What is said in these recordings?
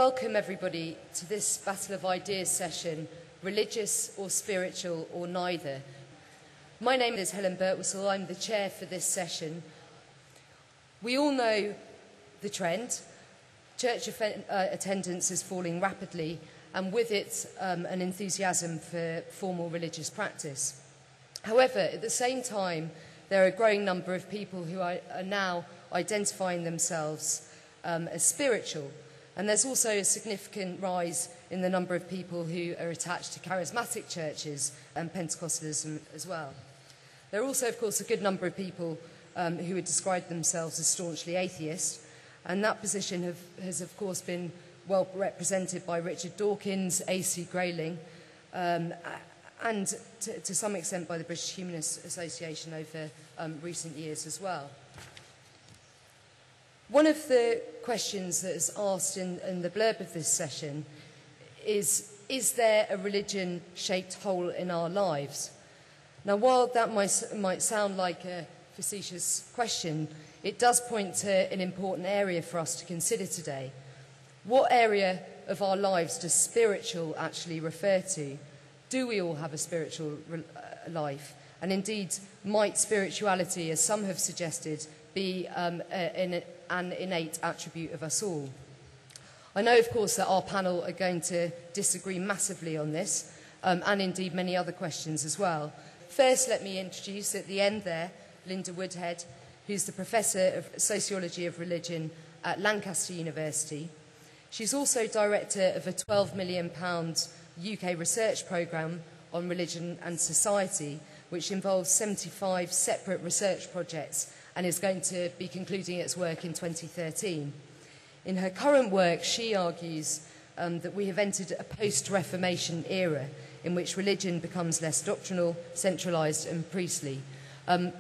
welcome everybody to this Battle of Ideas session, religious or spiritual or neither. My name is Helen Birtwistle, I'm the chair for this session. We all know the trend. Church attendance is falling rapidly, and with it an enthusiasm for formal religious practice. However, at the same time, there are a growing number of people who are now identifying themselves as spiritual. And there's also a significant rise in the number of people who are attached to charismatic churches and Pentecostalism as well. There are also, of course, a good number of people who would describe themselves as staunchly atheist, and that position has, of course, been well represented by Richard Dawkins, A.C. Grayling, and to some extent by the British Humanist Association over recent years as well. One of the questions that is asked in the blurb of this session is there a religion-shaped hole in our lives? Now, while that might sound like a facetious question, it does point to an important area for us to consider today. What area of our lives does spiritual actually refer to? Do we all have a spiritual life? And indeed, might spirituality, as some have suggested, be an innate attribute of us all? I know, of course, that our panel are going to disagree massively on this, and indeed many other questions as well. First, let me introduce at the end there Linda Woodhead, who's the Professor of Sociology of Religion at Lancaster University. She's also director of a £12 million UK research programme on religion and society, which involves 75 separate research projects and is going to be concluding its work in 2013. In her current work, she argues that we have entered a post-Reformation era in which religion becomes less doctrinal, centralised and priestly.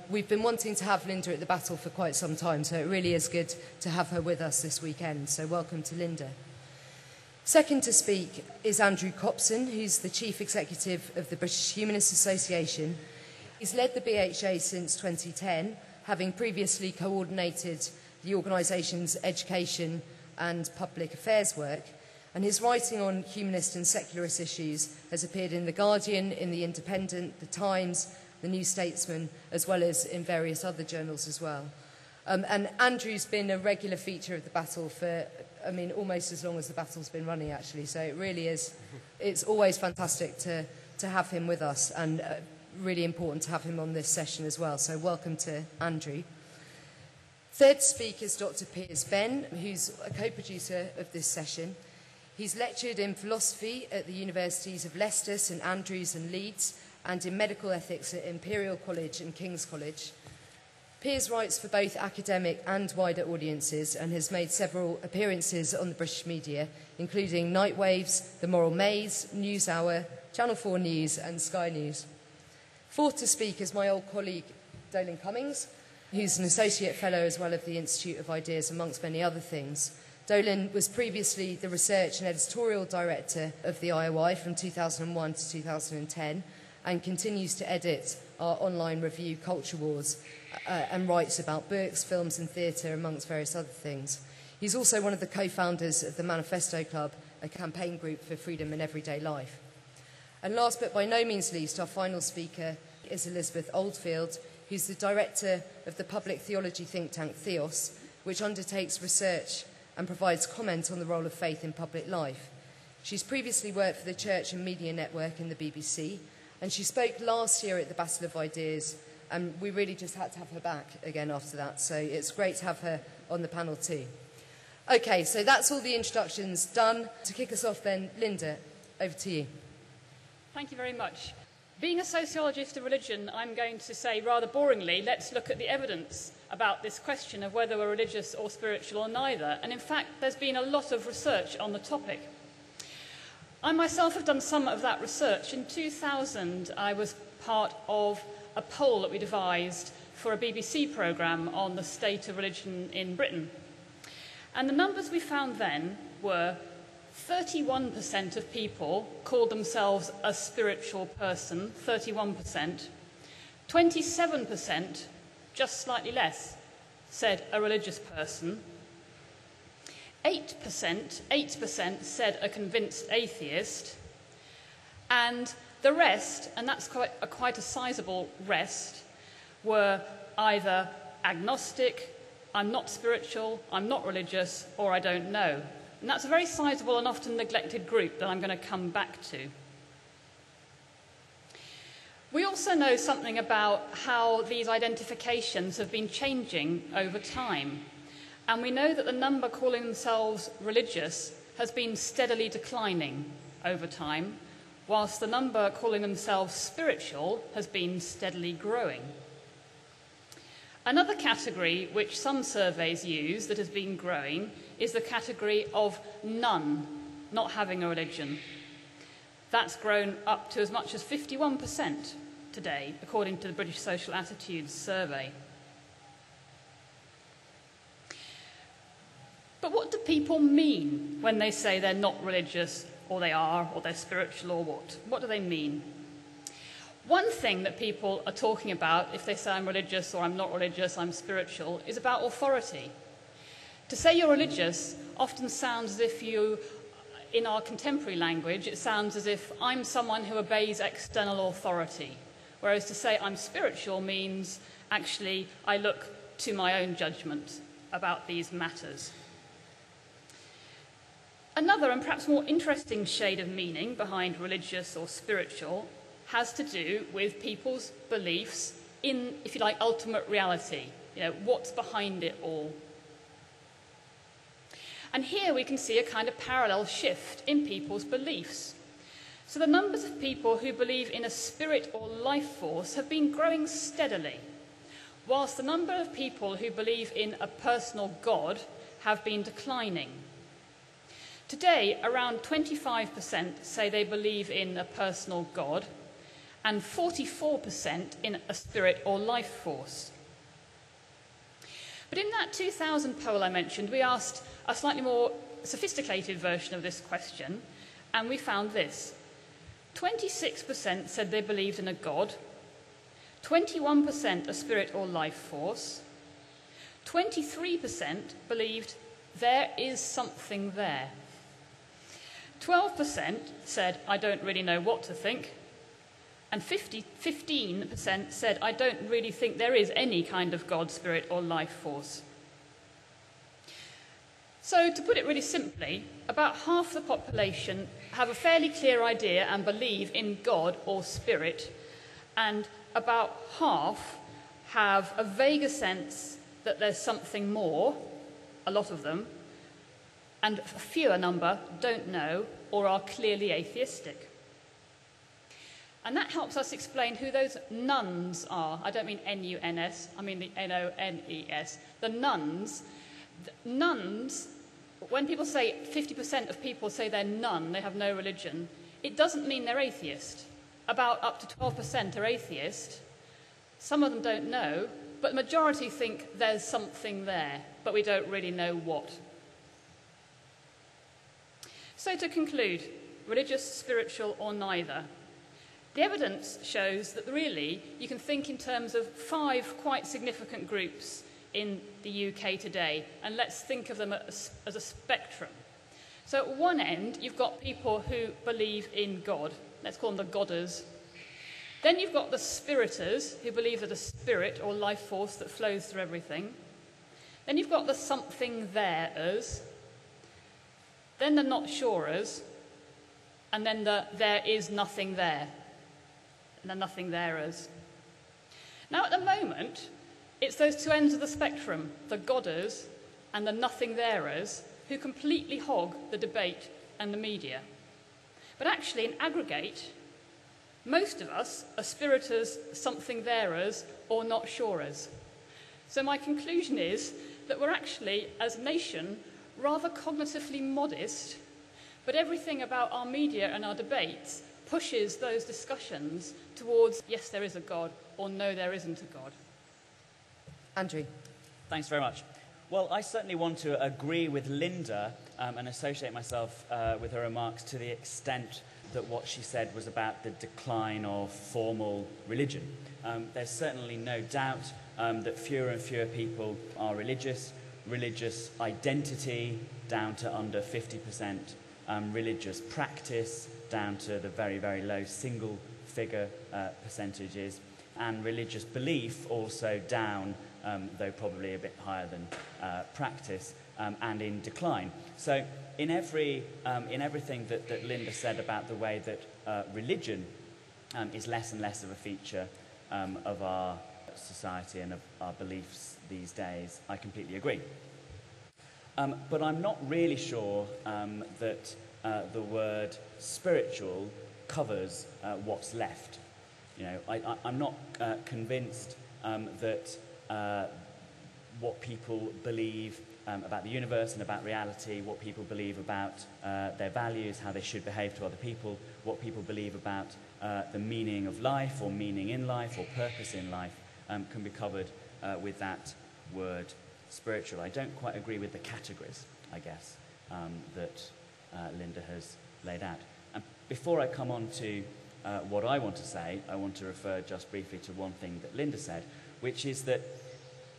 We've been wanting to have Linda at the Battle for quite some time, so it really is good to have her with us this weekend. So welcome to Linda. Second to speak is Andrew Copson, who's the Chief Executive of the British Humanist Association. He's led the BHA since 2010, having previously coordinated the organisation's education and public affairs work, and his writing on humanist and secularist issues has appeared in The Guardian, in The Independent, The Times, The New Statesman, as well as in various other journals as well. And Andrew's been a regular feature of the Battle for, almost as long as the Battle's been running, actually, so it really is, it's always fantastic to have him with us, and really important to have him on this session as well, so welcome to Andrew. Third speaker is Dr Piers Benn, who's a co-producer of this session. He's lectured in philosophy at the universities of Leicester, St Andrews and Leeds, and in medical ethics at Imperial College and King's College. Piers writes for both academic and wider audiences and has made several appearances on the British media, including Nightwaves, The Moral Maze, NewsHour, Channel 4 News and Sky News. Fourth to speak is my old colleague Dolan Cummings, who's an Associate Fellow as well of the Institute of Ideas, amongst many other things. Dolan was previously the Research and Editorial Director of the IOI from 2001 to 2010 and continues to edit our online review Culture Wars and writes about books, films and theatre, amongst various other things. He's also one of the co-founders of the Manifesto Club, a campaign group for freedom in everyday life. And last but by no means least, our final speaker is Elisabeth Oldfield, who's the director of the public theology think tank Theos, which undertakes research and provides comment on the role of faith in public life. She's previously worked for the Church and Media Network in the BBC, and she spoke last year at the Battle of Ideas, and we really just had to have her back again after that, so it's great to have her on the panel too. Okay, so that's all the introductions done. To kick us off then, Linda, over to you. Thank you very much. Being a sociologist of religion, I'm going to say rather boringly, let's look at the evidence about this question of whether we're religious or spiritual or neither. And in fact, there's been a lot of research on the topic. I myself have done some of that research. In 2000, I was part of a poll that we devised for a BBC programme on the state of religion in Britain. And the numbers we found then were 31% of people called themselves a spiritual person, 31%. 27%, just slightly less, said a religious person. 8% said a convinced atheist, and the rest, and that's quite a sizable rest, were either agnostic, I'm not spiritual, I'm not religious, or I don't know. And that's a very sizable and often neglected group that I'm going to come back to. We also know something about how these identifications have been changing over time. And we know that the number calling themselves religious has been steadily declining over time, whilst the number calling themselves spiritual has been steadily growing. Another category which some surveys use that has been growing is the category of none, not having a religion. That's grown up to as much as 51% today, according to the British Social Attitudes Survey. But what do people mean when they say they're not religious, or they are, or they're spiritual, or what? What do they mean? One thing that people are talking about if they say I'm religious or I'm not religious, I'm spiritual, is about authority. To say you're religious often sounds as if you, in our contemporary language, it sounds as if I'm someone who obeys external authority. Whereas to say I'm spiritual means actually I look to my own judgment about these matters. Another and perhaps more interesting shade of meaning behind religious or spiritual has to do with people's beliefs in, if you like, ultimate reality. You know, what's behind it all. And here we can see a kind of parallel shift in people's beliefs. So the numbers of people who believe in a spirit or life force have been growing steadily, whilst the number of people who believe in a personal God have been declining. Today, around 25% say they believe in a personal God, and 44% in a spirit or life force. But in that 2000 poll I mentioned, we asked a slightly more sophisticated version of this question, and we found this. 26% said they believed in a God, 21% a spirit or life force, 23% believed there is something there, 12% said I don't really know what to think, and 15% said, I don't really think there is any kind of God, spirit, or life force. So, to put it really simply, about half the population have a fairly clear idea and believe in God or spirit, and about half have a vaguer sense that there's something more, a lot of them, and a fewer number don't know or are clearly atheistic. And that helps us explain who those nuns are. I don't mean N-U-N-S, I mean the N-O-N-E-S. The nuns. Nuns, when people say 50% of people say they're none, they have no religion, it doesn't mean they're atheist. About up to 12% are atheist. Some of them don't know, but the majority think there's something there, but we don't really know what. So to conclude, religious, spiritual, or neither, the evidence shows that really you can think in terms of 5 quite significant groups in the UK today, and let's think of them as a spectrum. So at one end, you've got people who believe in God. Let's call them the Godders. Then you've got the Spiriters, who believe that a spirit or life force that flows through everything. Then you've got the something there-ers. Then the not sure-ers. And then the there is nothing there. And the nothing there-ers. Now, at the moment, it's those two ends of the spectrum, the Godders and the nothing there-ers, who completely hog the debate and the media. But actually, in aggregate, most of us are spiriters, something there-ers, or not sure-ers. So my conclusion is that we're actually, as a nation, rather cognitively modest, but everything about our media and our debates pushes those discussions towards, yes, there is a God, or no, there isn't a God. Andrew. Thanks very much. Well, I certainly want to agree with Linda and associate myself with her remarks to the extent that what she said was about the decline of formal religion. There's certainly no doubt that fewer and fewer people are religious, religious identity down to under 50%, religious practice down to the very, very low single figure percentages, and religious belief also down, though probably a bit higher than practice, and in decline. So in everything that Linda said about the way that religion is less and less of a feature of our society and of our beliefs these days, I completely agree. But I'm not really sure that the word spiritual covers what's left. You know, I'm not convinced that what people believe about the universe and about reality, what people believe about their values, how they should behave to other people, what people believe about the meaning of life or meaning in life or purpose in life can be covered with that word spiritual. I don't quite agree with the categories, I guess, that Linda has laid out. And before I come on to what I want to say, I want to refer just briefly to one thing that Linda said, which is that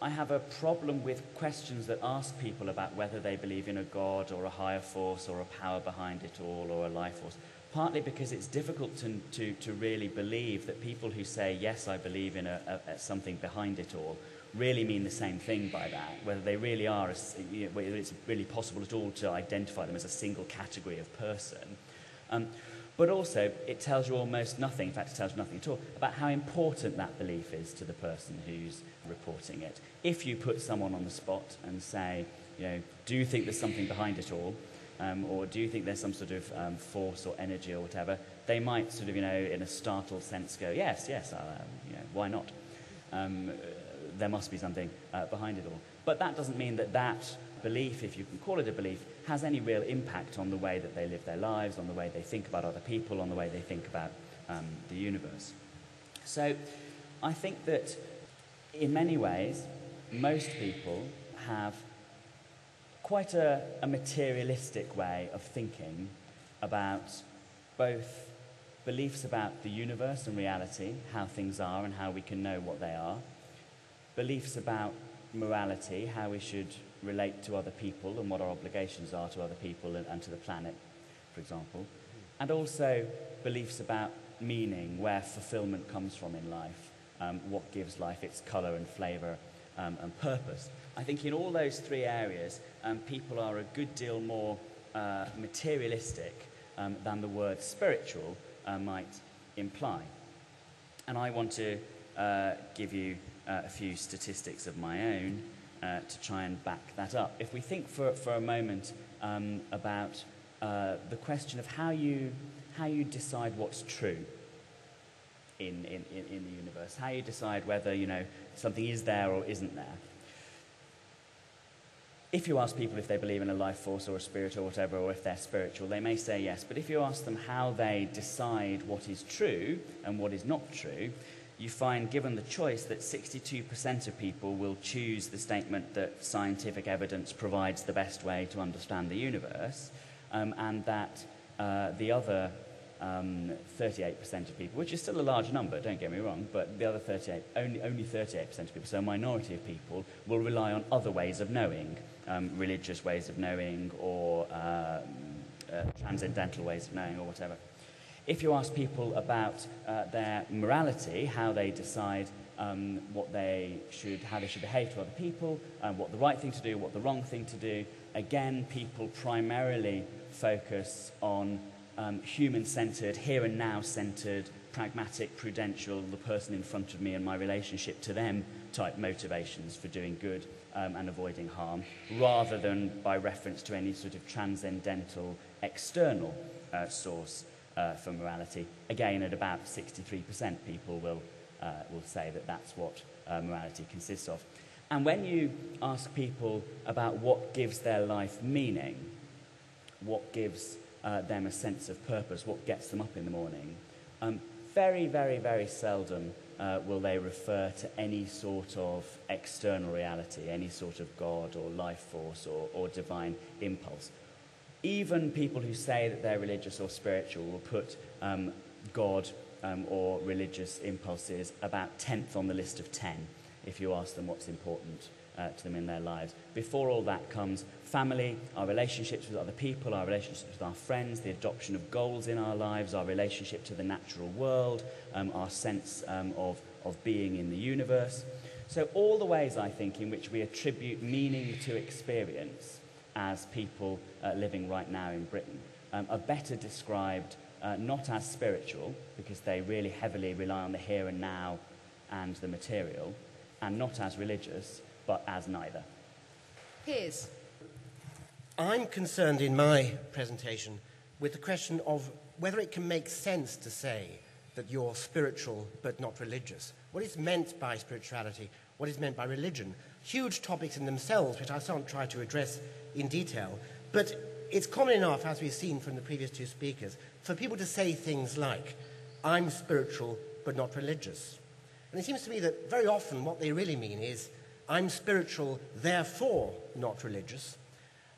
I have a problem with questions that ask people about whether they believe in a God or a higher force or a power behind it all or a life force, partly because it's difficult to really believe that people who say, yes, I believe in something behind it all, really mean the same thing by that, whether they really are, whether it's really possible at all to identify them as a single category of person. But also, it tells you almost nothing, in fact it tells you nothing at all, about how important that belief is to the person who's reporting it. If you put someone on the spot and say, you know, do you think there's something behind it all? Or do you think there's some sort of force or energy or whatever? They might sort of, you know, in a startled sense go, yes, you know, why not? There must be something behind it all. But that doesn't mean that that belief, if you can call it a belief, has any real impact on the way that they live their lives, on the way they think about other people, on the way they think about the universe. So I think that in many ways, most people have quite a materialistic way of thinking about both beliefs about the universe and reality, how things are and how we can know what they are, beliefs about morality, how we should relate to other people and what our obligations are to other people and to the planet, for example, and also beliefs about meaning, where fulfillment comes from in life, what gives life its colour and flavour and purpose. I think in all those three areas, people are a good deal more materialistic than the word spiritual might imply. And I want to give you a few statistics of my own to try and back that up. If we think for a moment about the question of how you decide what's true in the universe, how you decide whether, you know, something is there or isn't there. If you ask people if they believe in a life force or a spirit or whatever, or if they're spiritual, they may say yes. But if you ask them how they decide what is true and what is not true, you find, given the choice, that 62% of people will choose the statement that scientific evidence provides the best way to understand the universe, and that the other 38% of people, which is still a large number, don't get me wrong, but the other 38, only 38% of people, so a minority of people, will rely on other ways of knowing, religious ways of knowing, or transcendental ways of knowing, or whatever. If you ask people about their morality, how they decide how they should behave to other people, what the right thing to do, what the wrong thing to do, again, people primarily focus on human-centered, here and now-centered, pragmatic, prudential, the person in front of me and my relationship to them type motivations for doing good and avoiding harm, rather than by reference to any sort of transcendental external source for morality. Again, at about 63%, people will say that that's what morality consists of. And when you ask people about what gives their life meaning, what gives them a sense of purpose, what gets them up in the morning, very, very, very seldom will they refer to any sort of external reality, any sort of God or life force or divine impulse. Even people who say that they're religious or spiritual will put God or religious impulses about 10th on the list of 10 if you ask them what's important to them in their lives. Before all that comes family, our relationships with other people, our relationships with our friends, the adoption of goals in our lives, our relationship to the natural world, our sense of being in the universe. So all the ways, I think, in which we attribute meaning to experience as people living right now in Britain are better described not as spiritual, because they really heavily rely on the here and now and the material, and not as religious, but as neither. Piers. I'm concerned in my presentation with the question of whether it can make sense to say that you're spiritual but not religious. What is meant by spirituality? What is meant by religion? Huge topics in themselves, which I shan't try to address in detail, but it's common enough, as we've seen from the previous two speakers, for people to say things like, I'm spiritual but not religious. And it seems to me that very often what they really mean is, I'm spiritual, therefore not religious.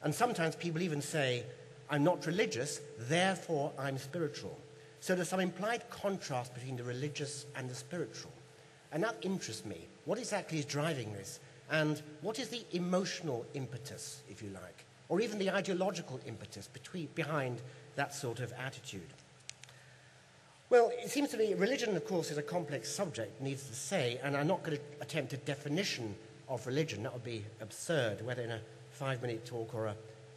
And sometimes people even say, I'm not religious, therefore I'm spiritual. So there's some implied contrast between the religious and the spiritual. And that interests me. What exactly is driving this? And what is the emotional impetus, if you like, or even the ideological impetus behind that sort of attitude? Well, it seems to me religion, of course, is a complex subject, needs to say, and I'm not going to attempt a definition of religion. That would be absurd, whether in a 5-minute talk or a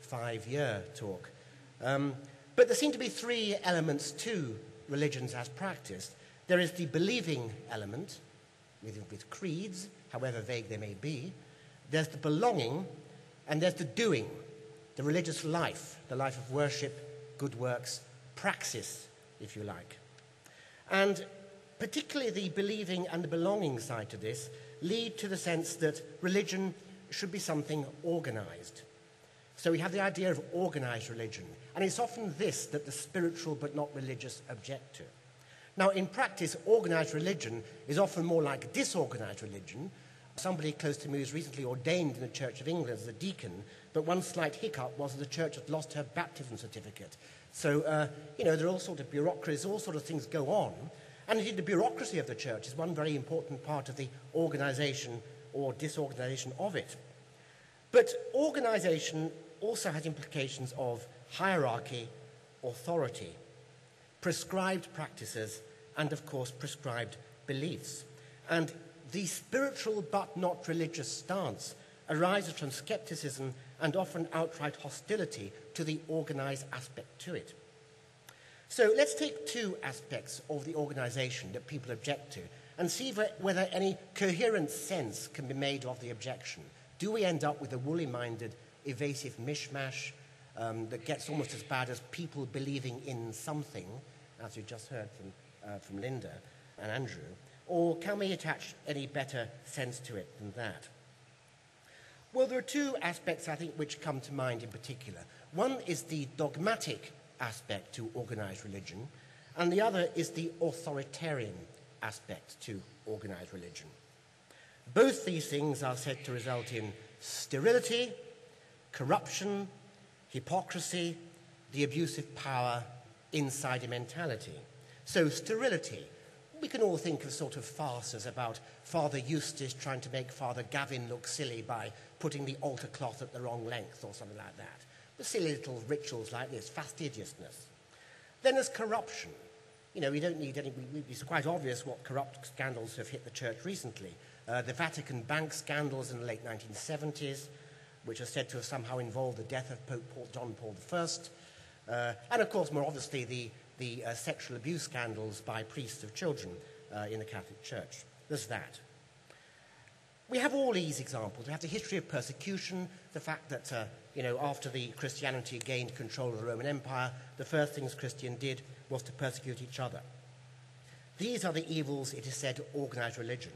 5-year talk. But there seem to be three elements to religions as practiced. There is the believing element, with creeds, however vague they may be. There's the belonging, and there's the doing, the religious life, the life of worship, good works, praxis, if you like. And particularly the believing and the belonging side to this lead to the sense that religion should be something organized. So we have the idea of organized religion, and it's often this that the spiritual but not religious object to. Now, in practice, organized religion is often more like disorganized religion. Somebody close to me was recently ordained in the Church of England as a deacon, but one slight hiccup was that the church had lost her baptism certificate. So, there are all sorts of bureaucracies, all sorts of things go on. And indeed, the bureaucracy of the church is one very important part of the organization or disorganization of it. But organization also has implications of hierarchy, authority, prescribed practices, and, of course, prescribed beliefs. And the spiritual but not religious stance arises from skepticism and often outright hostility to the organized aspect to it. So let's take two aspects of the organization that people object to and see whether any coherent sense can be made of the objection. Do we end up with a woolly-minded, evasive mishmash that gets almost as bad as people believing in something, as you just heard from Linda and Andrew, or can we attach any better sense to it than that? Well, there are two aspects, I think, which come to mind in particular. One is the dogmatic aspect to organized religion, and the other is the authoritarian aspect to organized religion. Both these things are said to result in sterility, corruption, hypocrisy, the abuse of power, insider mentality. So sterility, we can all think of sort of farces about Father Eustace trying to make Father Gavin look silly by putting the altar cloth at the wrong length or something like that. The silly little rituals like this, fastidiousness. Then there's corruption. We don't need any, it's quite obvious what corrupt scandals have hit the church recently. The Vatican bank scandals in the late 1970s, which are said to have somehow involved the death of Pope John Paul I. And of course, more obviously, the sexual abuse scandals by priests of children in the Catholic Church. There's that. We have all these examples. We have the history of persecution, the fact that, after the Christianity gained control of the Roman Empire, the first things Christians did was to persecute each other. These are the evils, it is said, to organized religion.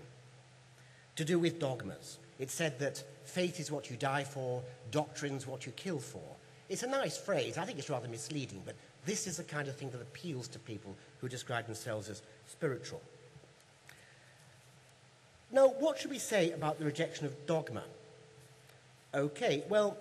To do with dogmas. It's said that faith is what you die for, doctrine's what you kill for. It's a nice phrase. I think it's rather misleading, but this is the kind of thing that appeals to people who describe themselves as spiritual. Now, what should we say about the rejection of dogma? Okay, well,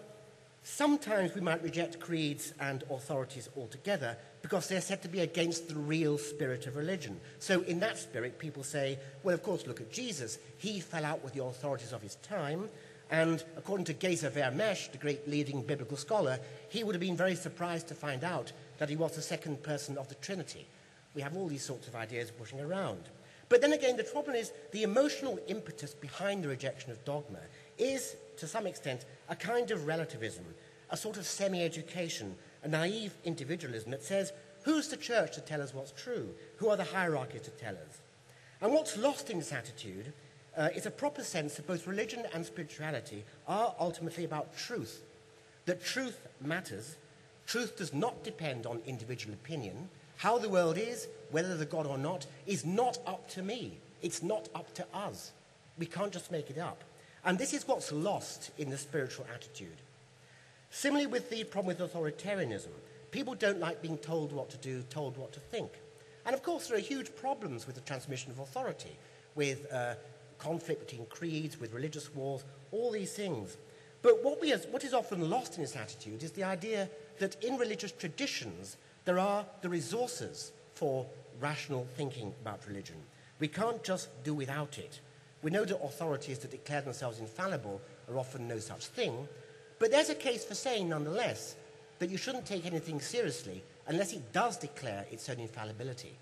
sometimes we might reject creeds and authorities altogether because they're said to be against the real spirit of religion. So in that spirit, people say, well, of course, look at Jesus. He fell out with the authorities of his time, And according to Gezer Vermesh, the great leading biblical scholar, he would have been very surprised to find out that he was the second person of the Trinity. We have all these sorts of ideas pushing around. But then again, the problem is the emotional impetus behind the rejection of dogma is, to some extent, a kind of relativism, a sort of semi-education, a naive individualism that says, who's the church to tell us what's true? Who are the hierarchies to tell us? And what's lost in this attitude is a proper sense that both religion and spirituality are ultimately about truth, that truth matters. Truth does not depend on individual opinion. How the world is, whether there's a God or not, is not up to me. It's not up to us. We can't just make it up. And this is what's lost in the spiritual attitude. Similarly with the problem with authoritarianism, people don't like being told what to do, told what to think. And of course there are huge problems with the transmission of authority, with conflict between creeds, with religious wars, all these things. But what is often lost in this attitude is the idea that in religious traditions there are the resources for rational thinking about religion. We can't just do without it. We know that authorities that declare themselves infallible are often no such thing, but there's a case for saying, nonetheless, that you shouldn't take anything seriously unless it does declare its own infallibility.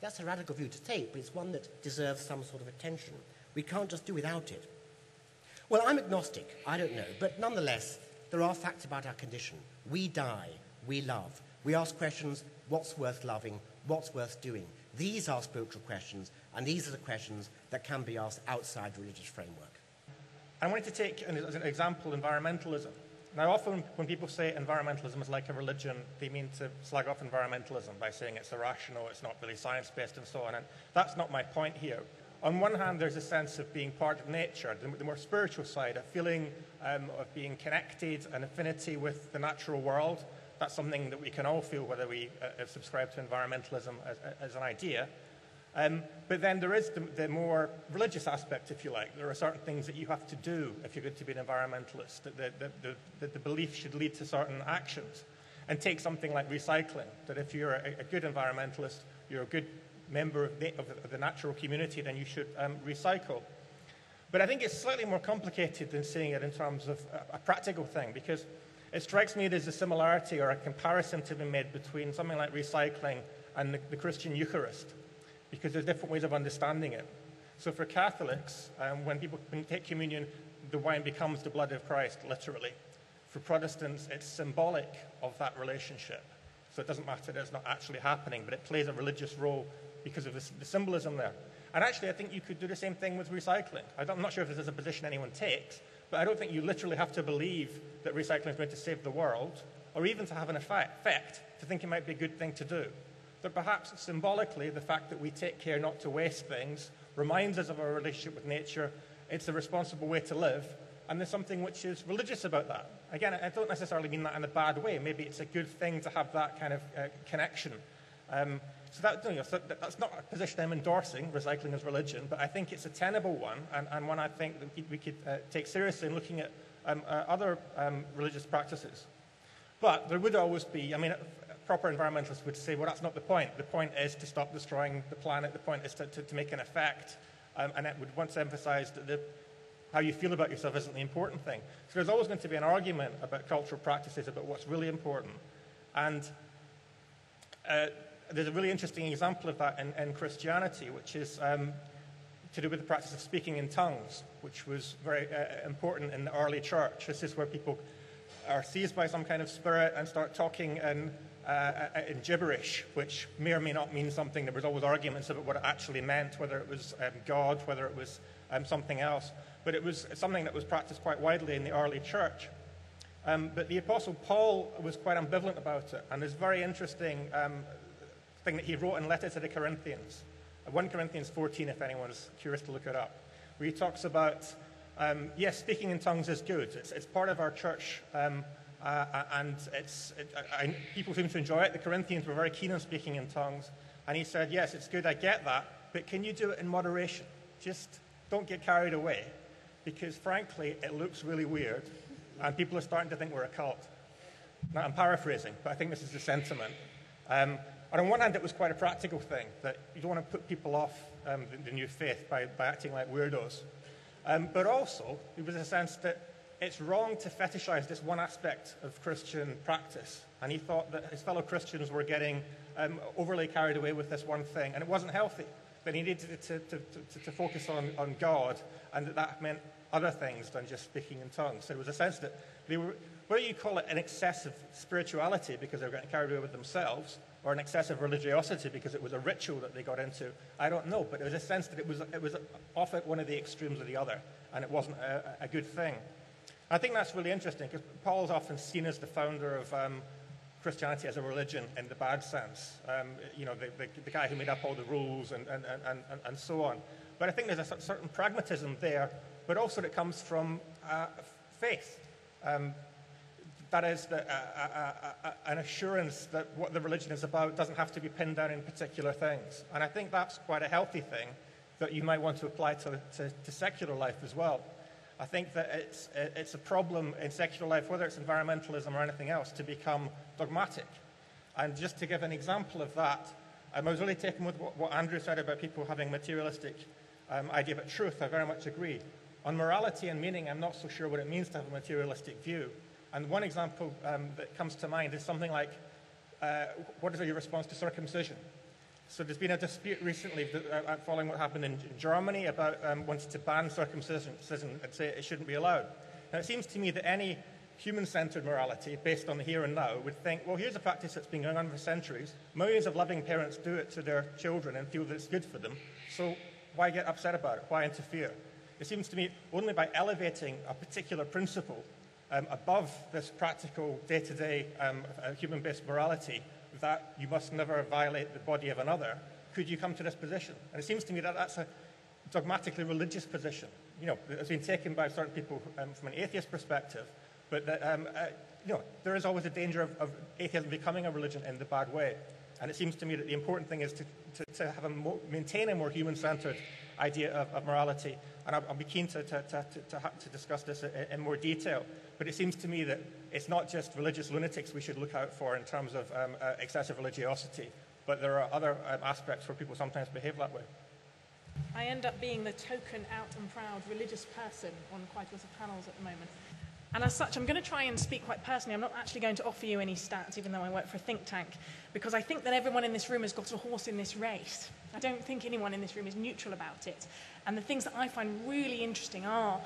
That's a radical view to take, but it's one that deserves some sort of attention. We can't just do without it. Well, I'm agnostic, I don't know, but nonetheless, there are facts about our condition. We die, we love. We ask questions, what's worth loving, what's worth doing? These are spiritual questions, and these are the questions that can be asked outside the religious framework. I wanted to take as an example environmentalism. Now, often when people say environmentalism is like a religion, they mean to slag off environmentalism by saying it's irrational, it's not really science-based, and so on. And that's not my point here. On one hand, there's a sense of being part of nature, the more spiritual side, a feeling of being connected, an affinity with the natural world. That's something that we can all feel, whether we subscribe to environmentalism as an idea. But then there is the more religious aspect, if you like. There are certain things that you have to do if you're going to be an environmentalist, that the belief should lead to certain actions. And take something like recycling, that if you're a good environmentalist, you're a good member of the natural community, then you should recycle. But I think it's slightly more complicated than seeing it in terms of a practical thing, because it strikes me there's a similarity or a comparison to be made between something like recycling and the Christian Eucharist, because there's different ways of understanding it. So for Catholics, when people take communion, the wine becomes the blood of Christ, literally. For Protestants, it's symbolic of that relationship. So it doesn't matter that it's not actually happening, but it plays a religious role because of the symbolism there. And actually, I think you could do the same thing with recycling. I'm not sure if this is a position anyone takes, but I don't think you literally have to believe that recycling is going to save the world, or even to have an effect, to think it might be a good thing to do. But perhaps symbolically, the fact that we take care not to waste things reminds us of our relationship with nature. It's a responsible way to live, and there's something which is religious about that. Again, I don't necessarily mean that in a bad way. Maybe it's a good thing to have that kind of connection. So that's not a position I'm endorsing, recycling as religion, but I think it's a tenable one, and one I think that we could take seriously in looking at other religious practices. But there would always be, proper environmentalists would say, well, that's not the point. The point is to stop destroying the planet. The point is to make an effect. And it would once emphasize that how you feel about yourself isn't the important thing. So there's always going to be an argument about cultural practices, about what's really important. And there's a really interesting example of that in Christianity, which is to do with the practice of speaking in tongues, which was very important in the early church. This is where people are seized by some kind of spirit and start talking in gibberish, which may or may not mean something. There was always arguments about what it actually meant, whether it was God, whether it was something else. But it was something that was practiced quite widely in the early church. But the Apostle Paul was quite ambivalent about it. And there's a very interesting thing that he wrote in letter to the Corinthians. 1 Corinthians 14, if anyone's curious to look it up, where he talks about, yes, speaking in tongues is good. It's part of our church, and people seem to enjoy it. The Corinthians were very keen on speaking in tongues. And he said, yes, it's good, I get that, but can you do it in moderation? Just don't get carried away, because frankly, it looks really weird, and people are starting to think we're a cult. Now, I'm paraphrasing, but I think this is the sentiment. And on one hand, it was quite a practical thing, that you don't want to put people off the new faith by acting like weirdos. But also, there was a sense that it's wrong to fetishize this one aspect of Christian practice. And he thought that his fellow Christians were getting overly carried away with this one thing, and it wasn't healthy. That he needed to focus on God, and that meant other things than just speaking in tongues. So there was a sense that they were, whether you call it an excessive spirituality because they were getting carried away with themselves, or an excessive religiosity because it was a ritual that they got into, I don't know. But there was a sense that it was off at one of the extremes or the other, and it wasn't a good thing. I think that's really interesting, because Paul's often seen as the founder of Christianity as a religion in the bad sense. The guy who made up all the rules and so on. But I think there's a certain pragmatism there, but also that comes from faith. That is an assurance that what the religion is about doesn't have to be pinned down in particular things. And I think that's quite a healthy thing that you might want to apply to secular life as well. I think that it's a problem in secular life, whether it's environmentalism or anything else, to become dogmatic. And just to give an example of that, I was really taken with what Andrew said about people having materialistic idea about truth. I very much agree. On morality and meaning, I'm not so sure what it means to have a materialistic view. And one example that comes to mind is something like, what is your response to circumcision? So there's been a dispute recently following what happened in Germany about wanting to ban circumcision and say it shouldn't be allowed. Now, it seems to me that any human-centered morality based on the here and now would think, well, here's a practice that's been going on for centuries. Millions of loving parents do it to their children and feel that it's good for them. So why get upset about it? Why interfere? It seems to me only by elevating a particular principle above this practical day-to-day human-based morality that you must never violate the body of another, could you come to this position? And it seems to me that that's a dogmatically religious position. It's been taken by certain people from an atheist perspective, but that, there is always a danger of atheism becoming a religion in the bad way. And it seems to me that the important thing is to have maintain a more human-centered idea of morality. And I'll be keen to discuss this in more detail. But it seems to me that it's not just religious lunatics we should look out for in terms of excessive religiosity, but there are other aspects where people sometimes behave that way. I end up being the token out and proud religious person on quite a lot of panels at the moment. And as such, I'm going to try and speak quite personally. I'm not actually going to offer you any stats, even though I work for a think tank, because I think that everyone in this room has got a horse in this race. I don't think anyone in this room is neutral about it. And the things that I find really interesting are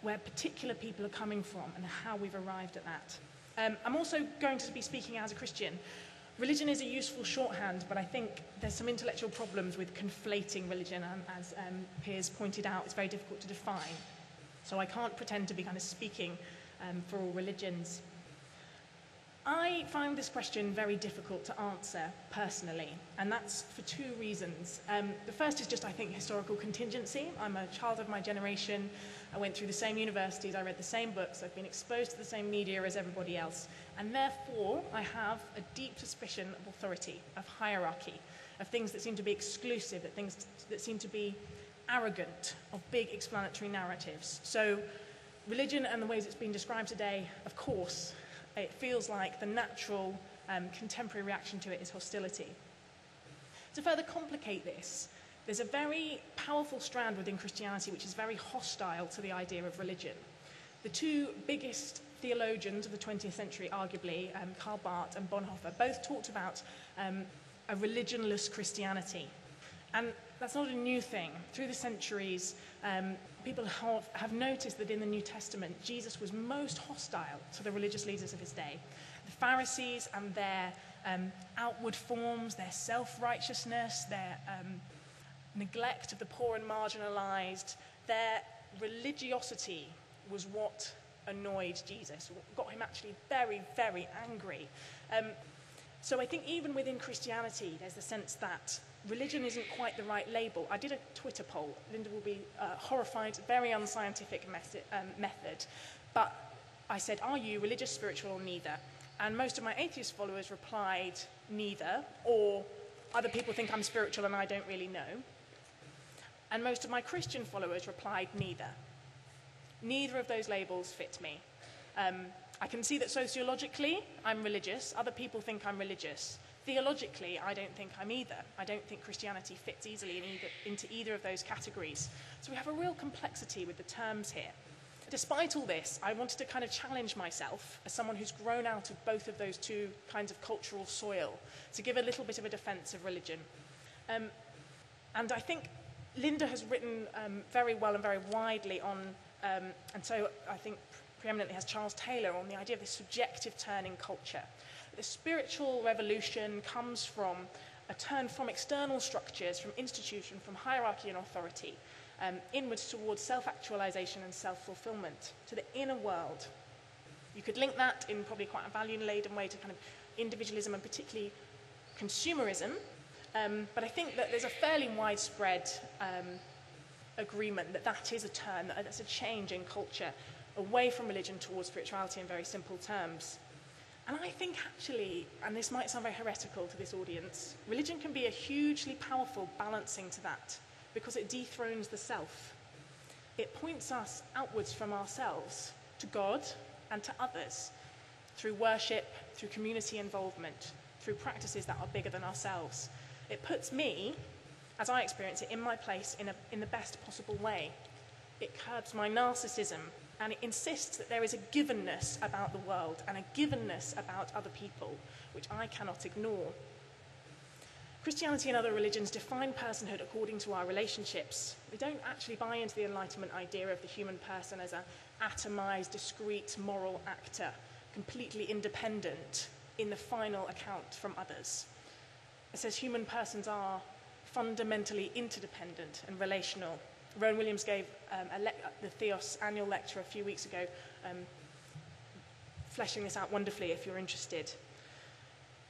where particular people are coming from and how we've arrived at that. I'm also going to be speaking as a Christian. Religion is a useful shorthand, but I think there's some intellectual problems with conflating religion, and as Piers pointed out, it's very difficult to define. So I can't pretend to be kind of speaking for all religions. I find this question very difficult to answer personally, and that's for two reasons. The first is just, I think, historical contingency. I'm a child of my generation. I went through the same universities, I read the same books, I've been exposed to the same media as everybody else, and therefore I have a deep suspicion of authority, of hierarchy, of things that seem to be exclusive, of things that seem to be arrogant, of big explanatory narratives. So religion and the ways it's been described today, of course, it feels like the natural contemporary reaction to it is hostility. To further complicate this, there's a very powerful strand within Christianity which is very hostile to the idea of religion. The two biggest theologians of the 20th century, arguably, Karl Barth and Bonhoeffer, both talked about a religionless Christianity. And that's not a new thing. Through the centuries, people have noticed that in the New Testament, Jesus was most hostile to the religious leaders of his day. The Pharisees and their outward forms, their self-righteousness, their neglect of the poor and marginalized, their religiosity was what annoyed Jesus, got him actually very, very angry. So I think even within Christianity, there's the sense that religion isn't quite the right label. I did a Twitter poll. Linda will be horrified, very unscientific method. But I said, are you religious, spiritual, or neither? And most of my atheist followers replied, neither, or other people think I'm spiritual and I don't really know. And most of my Christian followers replied, neither. Neither of those labels fit me. I can see that sociologically I'm religious. Other people think I'm religious. Theologically, I don't think I'm either. I don't think Christianity fits easily into either of those categories. So we have a real complexity with the terms here. Despite all this, I wanted to kind of challenge myself as someone who's grown out of both of those two kinds of cultural soil to give a little bit of a defense of religion. And I think Linda has written very well and very widely on, and so I think preeminently has Charles Taylor, on the idea of this subjective turn in culture. The spiritual revolution comes from a turn from external structures, from institution, from hierarchy and authority, inwards towards self-actualization and self-fulfillment, to the inner world. You could link that in probably quite a value-laden way to kind of individualism and particularly consumerism, but I think that there's a fairly widespread agreement that that is a turn, that that's a change in culture away from religion towards spirituality in very simple terms. And I think actually, and this might sound very heretical to this audience, religion can be a hugely powerful balancing to that because it dethrones the self. It points us outwards from ourselves to God and to others through worship, through community involvement, through practices that are bigger than ourselves. It puts me, as I experience it, in my place in the best possible way. It curbs my narcissism, and it insists that there is a givenness about the world and a givenness about other people, which I cannot ignore. Christianity and other religions define personhood according to our relationships. They don't actually buy into the Enlightenment idea of the human person as an atomized, discrete, moral actor, completely independent in the final account from others. It says human persons are fundamentally interdependent and relational. Rowan Williams gave the Theos annual lecture a few weeks ago, fleshing this out wonderfully if you're interested.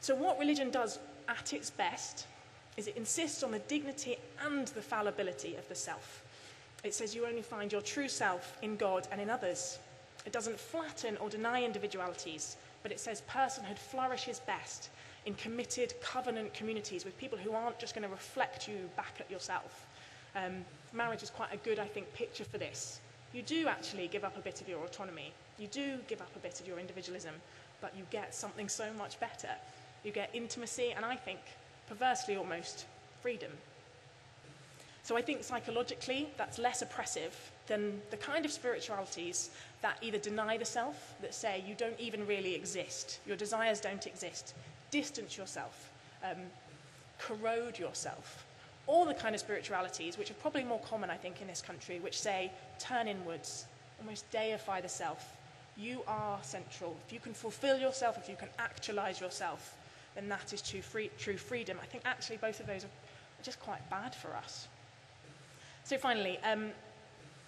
So what religion does at its best is it insists on the dignity and the fallibility of the self. It says you only find your true self in God and in others. It doesn't flatten or deny individualities, but it says personhood flourishes best in committed covenant communities with people who aren't just going to reflect you back at yourself. Marriage is quite a good, I think, picture for this. You do actually give up a bit of your autonomy. You do give up a bit of your individualism, but you get something so much better. You get intimacy, and I think, perversely almost, freedom. So I think psychologically, that's less oppressive than the kind of spiritualities that either deny the self, that say you don't even really exist, your desires don't exist, distance yourself, corrode yourself. All the kind of spiritualities, which are probably more common, I think, in this country, which say, turn inwards, almost deify the self. You are central. If you can fulfill yourself, if you can actualize yourself, then that is true freedom. I think actually both of those are just quite bad for us. So finally,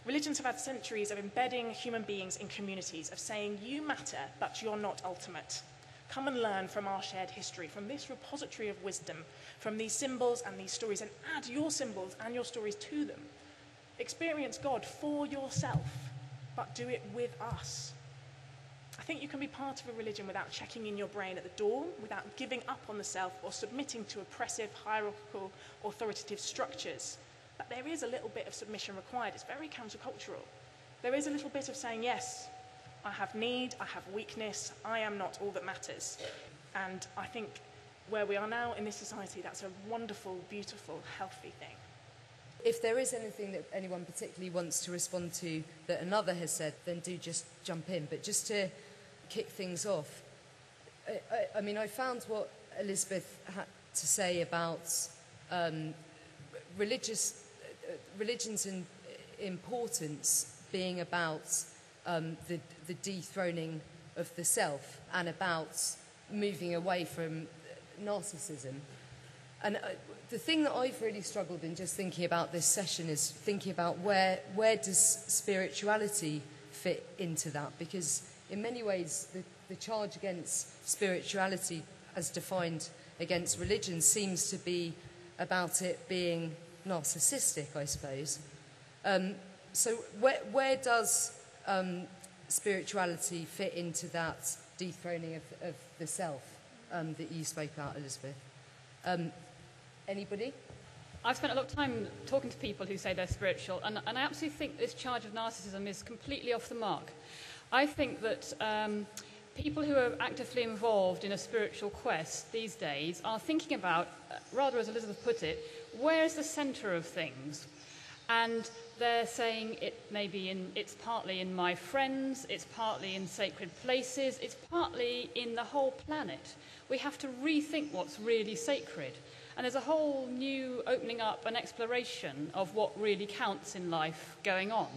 religions have had centuries of embedding human beings in communities, of saying, you matter, but you're not ultimate. Come and learn from our shared history, from this repository of wisdom, from these symbols and these stories, and add your symbols and your stories to them. Experience God for yourself, but do it with us. I think you can be part of a religion without checking in your brain at the door, without giving up on the self or submitting to oppressive, hierarchical, authoritative structures. But there is a little bit of submission required. It's very countercultural. There is a little bit of saying, yes, I have need, I have weakness, I am not all that matters. And I think where we are now in this society, that's a wonderful, beautiful, healthy thing. If there is anything that anyone particularly wants to respond to that another has said, then do just jump in. But just to kick things off, I mean, I found what Elisabeth had to say about religion's importance being about the dethroning of the self and about moving away from narcissism. And the thing that I've really struggled in just thinking about this session is thinking about where does spirituality fit into that? Because in many ways the charge against spirituality as defined against religion seems to be about it being narcissistic, I suppose. So where does spirituality fit into that dethroning of the self that you spoke about, Elisabeth? Anybody? I've spent a lot of time talking to people who say they're spiritual, and I absolutely think this charge of narcissism is completely off the mark. I think that people who are actively involved in a spiritual quest these days are thinking about, rather as Elisabeth put it, where's the centre of things? And they're saying it's partly in my friends, it's partly in sacred places, it's partly in the whole planet. We have to rethink what's really sacred. And there's a whole new opening up and exploration of what really counts in life going on.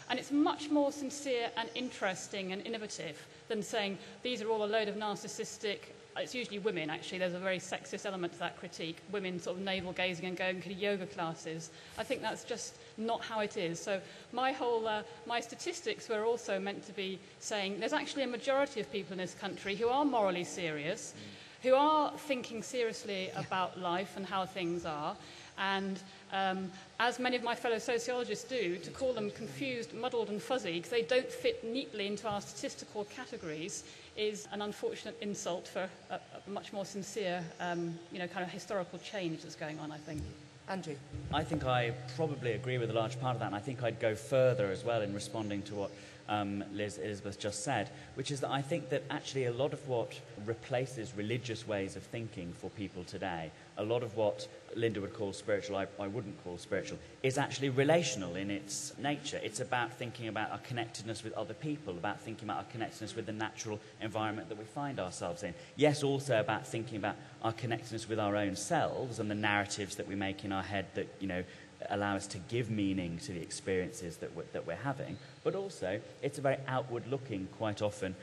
And it's much more sincere and interesting and innovative than saying these are all a load of narcissistic, it's usually women actually, there's a very sexist element to that critique, women sort of navel gazing and going to yoga classes. I think that's just not how it is. So my statistics were also meant to be saying there's actually a majority of people in this country who are morally serious, who are thinking seriously about life and how things are, and as many of my fellow sociologists do, to call them confused, muddled and fuzzy because they don't fit neatly into our statistical categories is an unfortunate insult for a much more sincere, kind of historical change that's going on, I think. Andrew? I think I probably agree with a large part of that, and I think I'd go further as well in responding to what Elisabeth just said, which is that I think that actually a lot of what replaces religious ways of thinking for people today, a lot of what Linda would call spiritual, I wouldn't call spiritual, is actually relational in its nature. It's about thinking about our connectedness with other people, about thinking about our connectedness with the natural environment that we find ourselves in. Yes, also about thinking about our connectedness with our own selves and the narratives that we make in our head that, allow us to give meaning to the experiences that we're having, but also it's a very outward-looking, quite often,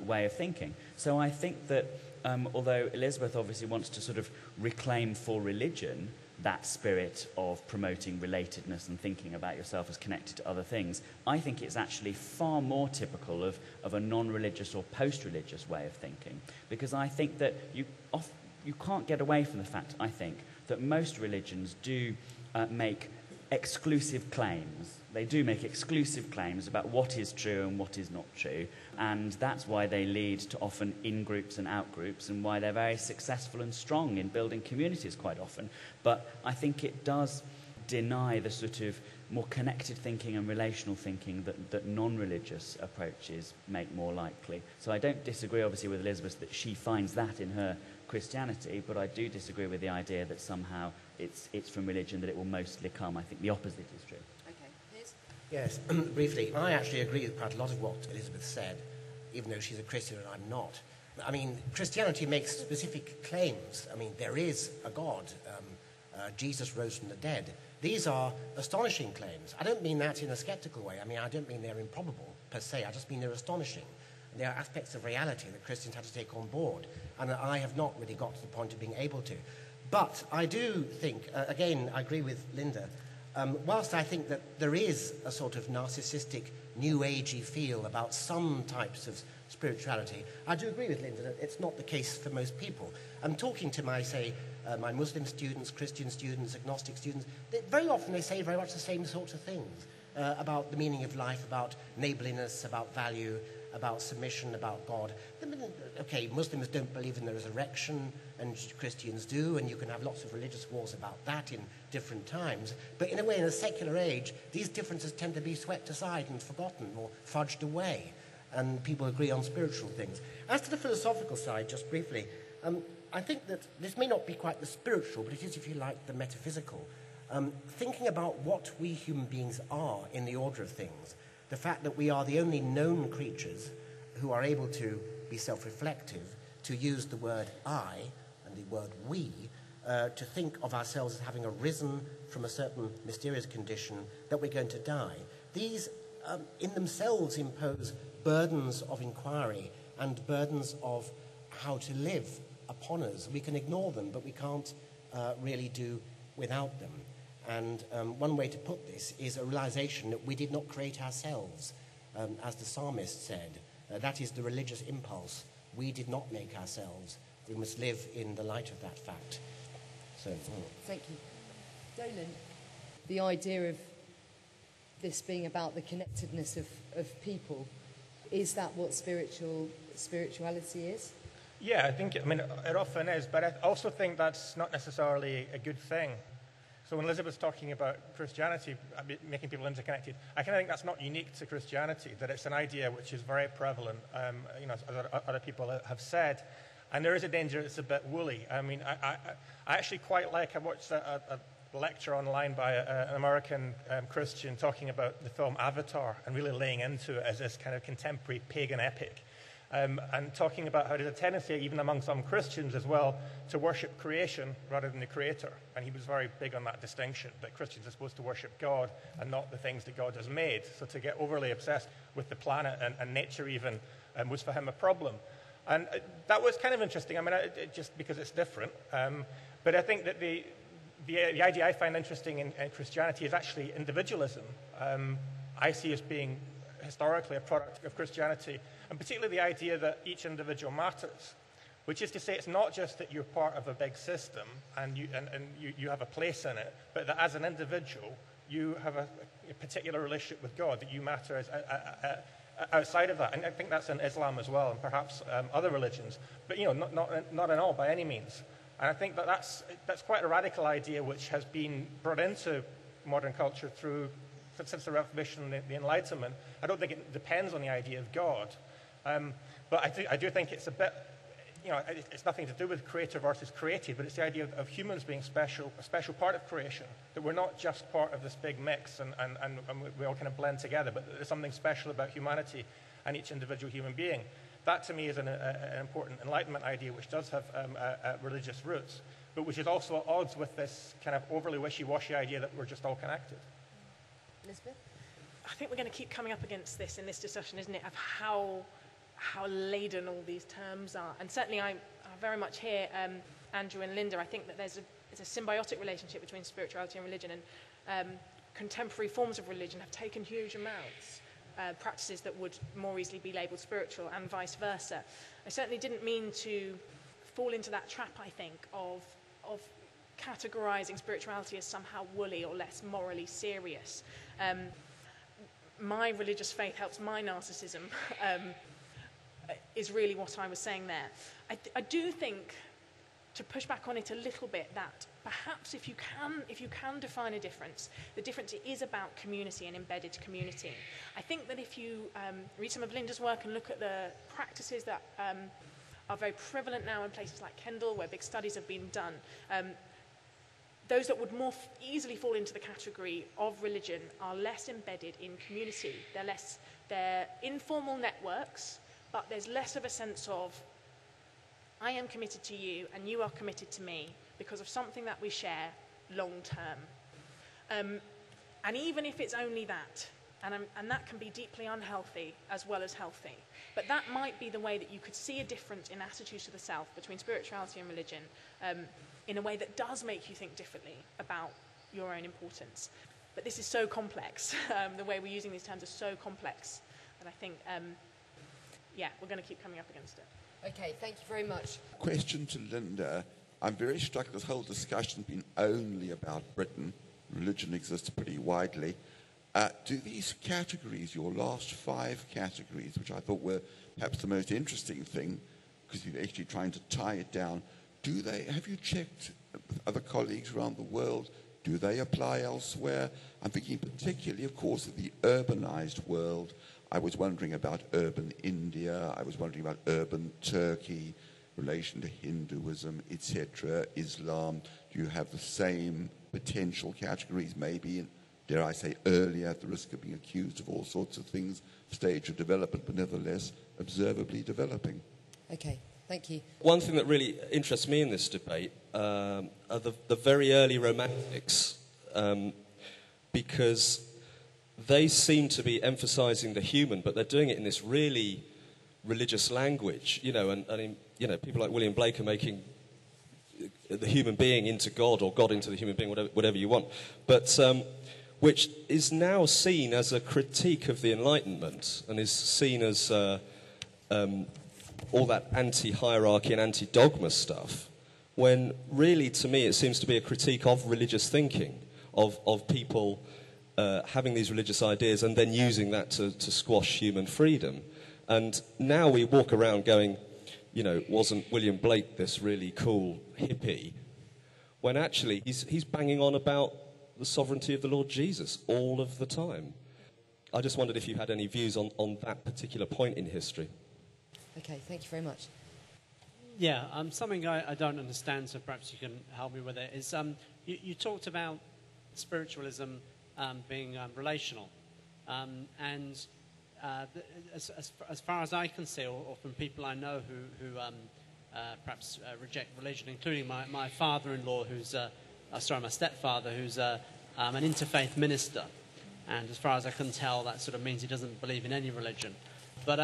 way of thinking. So I think that although Elisabeth obviously wants to sort of reclaim for religion that spirit of promoting relatedness and thinking about yourself as connected to other things, I think it's actually far more typical of a non-religious or post-religious way of thinking, because I think that you can't get away from the fact, I think, that most religions do make exclusive claims. They do make exclusive claims about what is true and what is not true, and that's why they lead to often in-groups and out-groups, and why they're very successful and strong in building communities quite often. But I think it does deny the sort of more connected thinking and relational thinking that non-religious approaches make more likely. So I don't disagree, obviously, with Elisabeth that she finds that in her Christianity, but I do disagree with the idea that somehow it's from religion that it will mostly come. I think the opposite is true. Okay, Piers? Yes, briefly, I actually agree with quite a lot of what Elisabeth said, even though she's a Christian and I'm not. I mean, Christianity makes specific claims. I mean, there is a God. Jesus rose from the dead. These are astonishing claims. I don't mean that in a skeptical way. I mean, I don't mean they're improbable per se. I just mean they're astonishing. There are aspects of reality that Christians have to take on board, and I have not really got to the point of being able to. But I do think, again, I agree with Linda, whilst I think that there is a sort of narcissistic, new agey feel about some types of spirituality, I do agree with Linda that it's not the case for most people. I'm talking to my Muslim students, Christian students, agnostic students. Very often they say very much the same sorts of things about the meaning of life, about neighborliness, about value, about submission, about God. Okay, Muslims don't believe in the resurrection, and Christians do, and you can have lots of religious wars about that in different times. But in a way, in a secular age, these differences tend to be swept aside and forgotten or fudged away, and people agree on spiritual things. As to the philosophical side, just briefly, I think that this may not be quite the spiritual, but it is, if you like, the metaphysical. Thinking about what we human beings are in the order of things, the fact that we are the only known creatures who are able to be self-reflective, to use the word I and the word we, to think of ourselves as having arisen from a certain mysterious condition, that we're going to die. These, in themselves, impose burdens of inquiry and burdens of how to live upon us. We can ignore them, but we can't really do without them. And one way to put this is a realization that we did not create ourselves, as the psalmist said. That is the religious impulse. We did not make ourselves. We must live in the light of that fact. So, Thank you. Dolan, the idea of this being about the connectedness of people, is that what spirituality is? Yeah, I think, it often is, but I also think that's not necessarily a good thing. So when Elisabeth's talking about Christianity making people interconnected, I kind of think that's not unique to Christianity, that it's an idea which is very prevalent, as other people have said. And there is a danger it's a bit woolly. I mean, I actually quite like, I watched a lecture online by an American Christian talking about the film Avatar and really laying into it as this kind of contemporary pagan epic. And talking about how there's a tendency, even among some Christians as well, to worship creation rather than the creator. And he was very big on that distinction, that Christians are supposed to worship God and not the things that God has made. So to get overly obsessed with the planet and nature even was for him a problem. And that was kind of interesting, I mean, just because it's different. But I think that the idea I find interesting in Christianity is actually individualism. I see as being historically a product of Christianity, and particularly the idea that each individual matters, which is to say it's not just that you're part of a big system and you have a place in it, but that as an individual you have a particular relationship with God, that you matter as, outside of that. And I think that's in Islam as well, and perhaps other religions, but not in all by any means. And I think that that's quite a radical idea which has been brought into modern culture since the Reformation and the Enlightenment. I don't think it depends on the idea of God. But I do think it's a bit, it's nothing to do with creator versus created, but it's the idea of humans being a special part of creation, that we're not just part of this big mix and we all kind of blend together, but there's something special about humanity and each individual human being. That to me is an important Enlightenment idea which does have religious roots, but which is also at odds with this kind of overly wishy-washy idea that we're just all connected. Elisabeth? I think we're going to keep coming up against this in this discussion, isn't it, of how laden all these terms are. And certainly I very much hear Andrew and Linda. I think that there's a symbiotic relationship between spirituality and religion, and contemporary forms of religion have taken huge amounts, practices that would more easily be labelled spiritual and vice versa. I certainly didn't mean to fall into that trap, I think, of categorising spirituality as somehow woolly or less morally serious. My religious faith helps my narcissism, is really what I was saying there. I do think, to push back on it a little bit, that perhaps if you can define a difference, the difference is about community and embedded community. I think that if you read some of Linda's work and look at the practices that are very prevalent now in places like Kendal, where big studies have been done, those that would more easily fall into the category of religion are less embedded in community. They're informal networks, but there's less of a sense of, I am committed to you and you are committed to me because of something that we share long term. And even if it's only that, and that can be deeply unhealthy as well as healthy, but that might be the way that you could see a difference in attitudes to the self between spirituality and religion, in a way that does make you think differently about your own importance. But this is so complex. The way we're using these terms is so complex that I think, we're going to keep coming up against it. Okay, thank you very much. Question to Linda. I'm very struck this whole discussion has been only about Britain. Religion exists pretty widely. Do these categories, your last 5 categories, which I thought were perhaps the most interesting thing, because you're actually trying to tie it down, have you checked with other colleagues around the world? Do they apply elsewhere? I'm thinking particularly, of course, of the urbanized world. I was wondering about urban India. I was wondering about urban Turkey, relation to Hinduism, etc., Islam. Do you have the same potential categories, maybe, in, dare I say, earlier, at the risk of being accused of all sorts of things, stage of development, but nevertheless observably developing? Okay. Thank you. One thing that really interests me in this debate are the very early romantics, because they seem to be emphasising the human, but they're doing it in this really religious language, and people like William Blake are making the human being into God, or God into the human being, whatever you want, but which is now seen as a critique of the Enlightenment and is seen as all that anti-hierarchy and anti-dogma stuff, when really, to me, it seems to be a critique of religious thinking, of people having these religious ideas and then using that to squash human freedom. And now we walk around going, wasn't William Blake this really cool hippie? when actually he's banging on about the sovereignty of the Lord Jesus all of the time. I just wondered if you had any views on that particular point in history. Okay, thank you very much. Yeah, something I don't understand, so perhaps you can help me with it, is you talked about spiritualism being relational. And as far as I can see, or from people I know who perhaps reject religion, including my father-in-law, my stepfather, who's an interfaith minister. And as far as I can tell, that sort of means he doesn't believe in any religion. But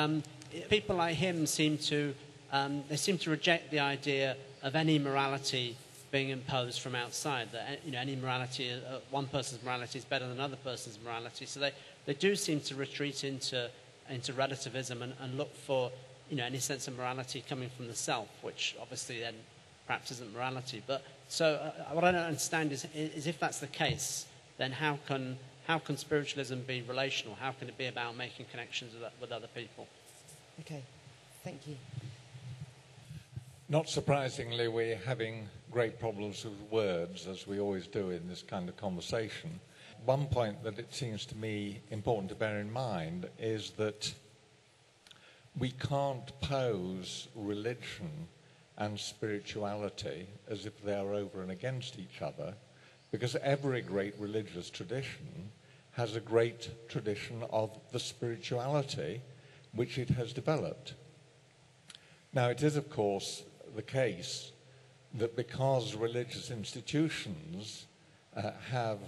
people like him seem to reject the idea of any morality being imposed from outside. That any morality, one person's morality is better than another person's morality. So they do seem to retreat into relativism and look for any sense of morality coming from the self, which obviously then perhaps isn't morality. But so what I don't understand is if that's the case, then how can spiritualism be relational? How can it be about making connections with other people? Okay, thank you. Not surprisingly, we're having great problems with words, as we always do in this kind of conversation. One point that it seems to me important to bear in mind is that we can't pose religion and spirituality as if they are over and against each other, because every great religious tradition has a great tradition of the spirituality which it has developed. Now, it is, of course, the case that because religious institutions have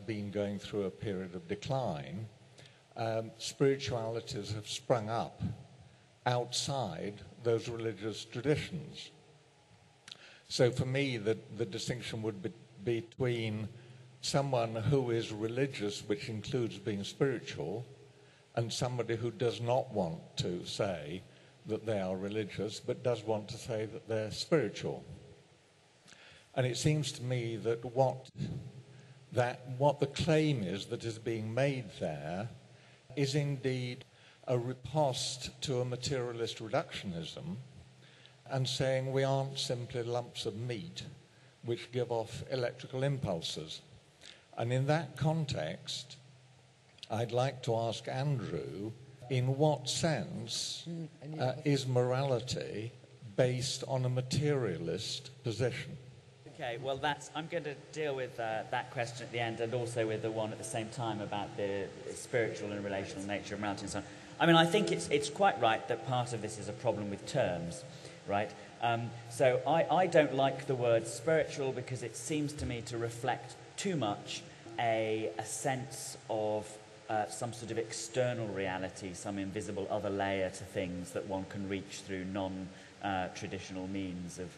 been going through a period of decline, spiritualities have sprung up outside those religious traditions. So for me, the distinction would be between someone who is religious, which includes being spiritual, and somebody who does not want to say that they are religious, but does want to say that they're spiritual. And it seems to me that what the claim is that is being made there is indeed a riposte to a materialist reductionism, and saying we aren't simply lumps of meat which give off electrical impulses. And in that context, I'd like to ask Andrew, in what sense is morality based on a materialist position? Okay, well, I'm going to deal with that question at the end, and also with the one at the same time about the spiritual and relational nature of morality and so on. I mean, I think it's quite right that part of this is a problem with terms, right? So I don't like the word spiritual because it seems to me to reflect too much a sense of some sort of external reality, some invisible other layer to things that one can reach through non-traditional means of,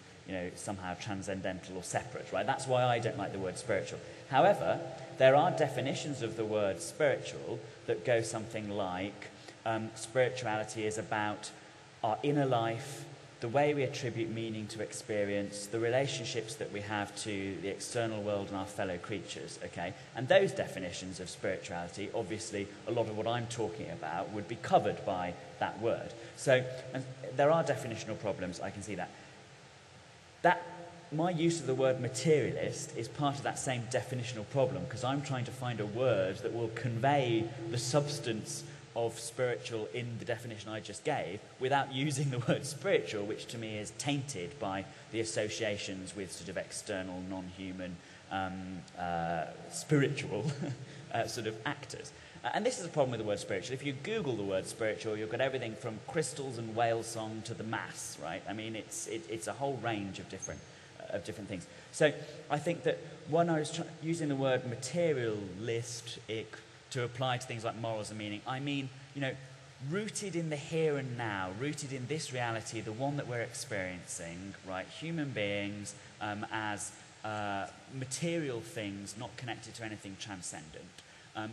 somehow transcendental or separate, right? That's why I don't like the word spiritual. However, there are definitions of the word spiritual that go something like spirituality is about our inner life, the way we attribute meaning to experience, the relationships that we have to the external world and our fellow creatures, okay? And those definitions of spirituality, obviously, a lot of what I'm talking about would be covered by that word. So there are definitional problems, I can see that. My use of the word materialist is part of that same definitional problem, because I'm trying to find a word that will convey the substance of spiritual in the definition I just gave without using the word spiritual, which to me is tainted by the associations with sort of external, non-human, spiritual sort of actors. And this is a problem with the word spiritual. If you Google the word spiritual, you've got everything from crystals and whale song to the mass, right? I mean, it's a whole range of different things. So I think that when I was using the word materialistic to apply to things like morals and meaning, I mean, rooted in the here and now, rooted in this reality, the one that we're experiencing, right? Human beings as material things, not connected to anything transcendent,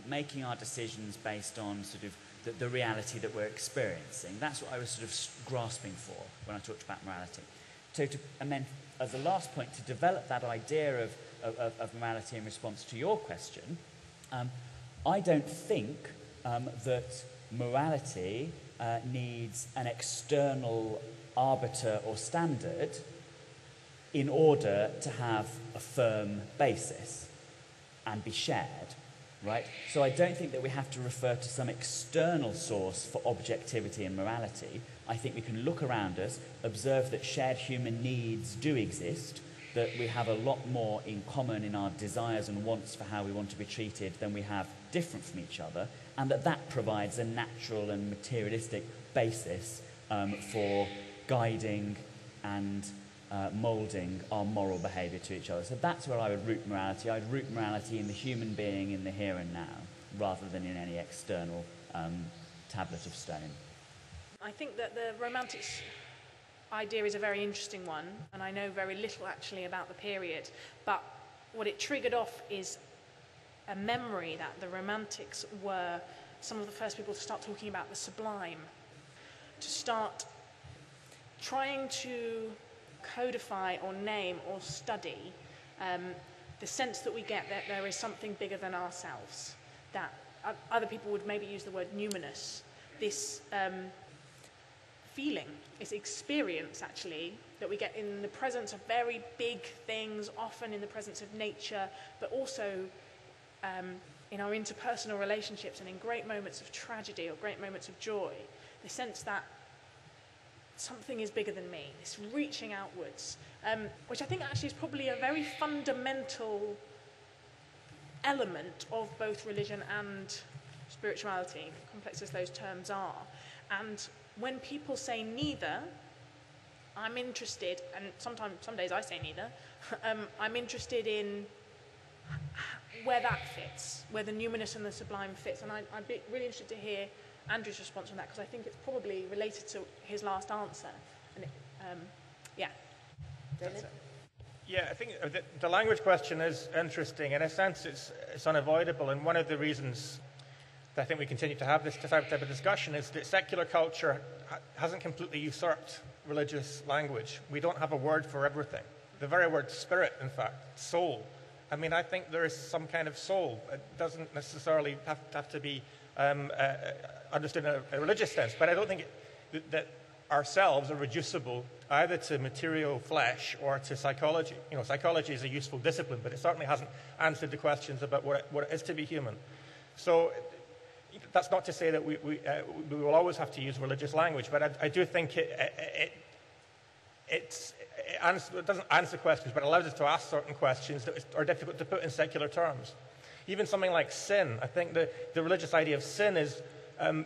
making our decisions based on sort of the reality that we're experiencing. That's what I was sort of grasping for when I talked about morality. And then, as a last point, to develop that idea of morality in response to your question, I don't think that morality needs an external arbiter or standard in order to have a firm basis and be shared, right? So I don't think that we have to refer to some external source for objectivity and morality. I think we can look around us, observe that shared human needs do exist, that we have a lot more in common in our desires and wants for how we want to be treated than we have different from each other, and that provides a natural and materialistic basis for guiding and moulding our moral behaviour to each other. So that's where I would root morality. I would root morality in the human being in the here and now, rather than in any external tablet of stone. I think that the Romantics idea is a very interesting one, and I know very little actually about the period, but what it triggered off is a memory that the Romantics were some of the first people to start talking about the sublime, to start trying to codify or name or study the sense that we get that there is something bigger than ourselves, that other people would maybe use the word numinous, this feeling, this experience actually that we get in the presence of very big things, often in the presence of nature, but also in our interpersonal relationships and in great moments of tragedy or great moments of joy, the sense that something is bigger than me, this reaching outwards, which I think actually is probably a very fundamental element of both religion and spirituality, complex as those terms are. And when people say neither, I'm interested, and some days I say neither, I'm interested in where that fits, where the numinous and the sublime fits. And I'd be really interested to hear Andrew's response on that, because I think it's probably related to his last answer. And yeah. Yeah, I think the language question is interesting. In a sense, it's unavoidable. And one of the reasons that I think we continue to have this type of discussion is that secular culture hasn't completely usurped religious language. We don't have a word for everything. The very word spirit, in fact, soul. I mean, I think there is some kind of soul. It doesn't necessarily have to be understood in a religious sense, but I don't think that ourselves are reducible either to material flesh or to psychology. You know, psychology is a useful discipline, but it certainly hasn't answered the questions about what it is to be human. So that's not to say that we will always have to use religious language, but I do think it doesn't answer questions, but allows us to ask certain questions that are difficult to put in secular terms. Even something like sin, I think the religious idea of sin is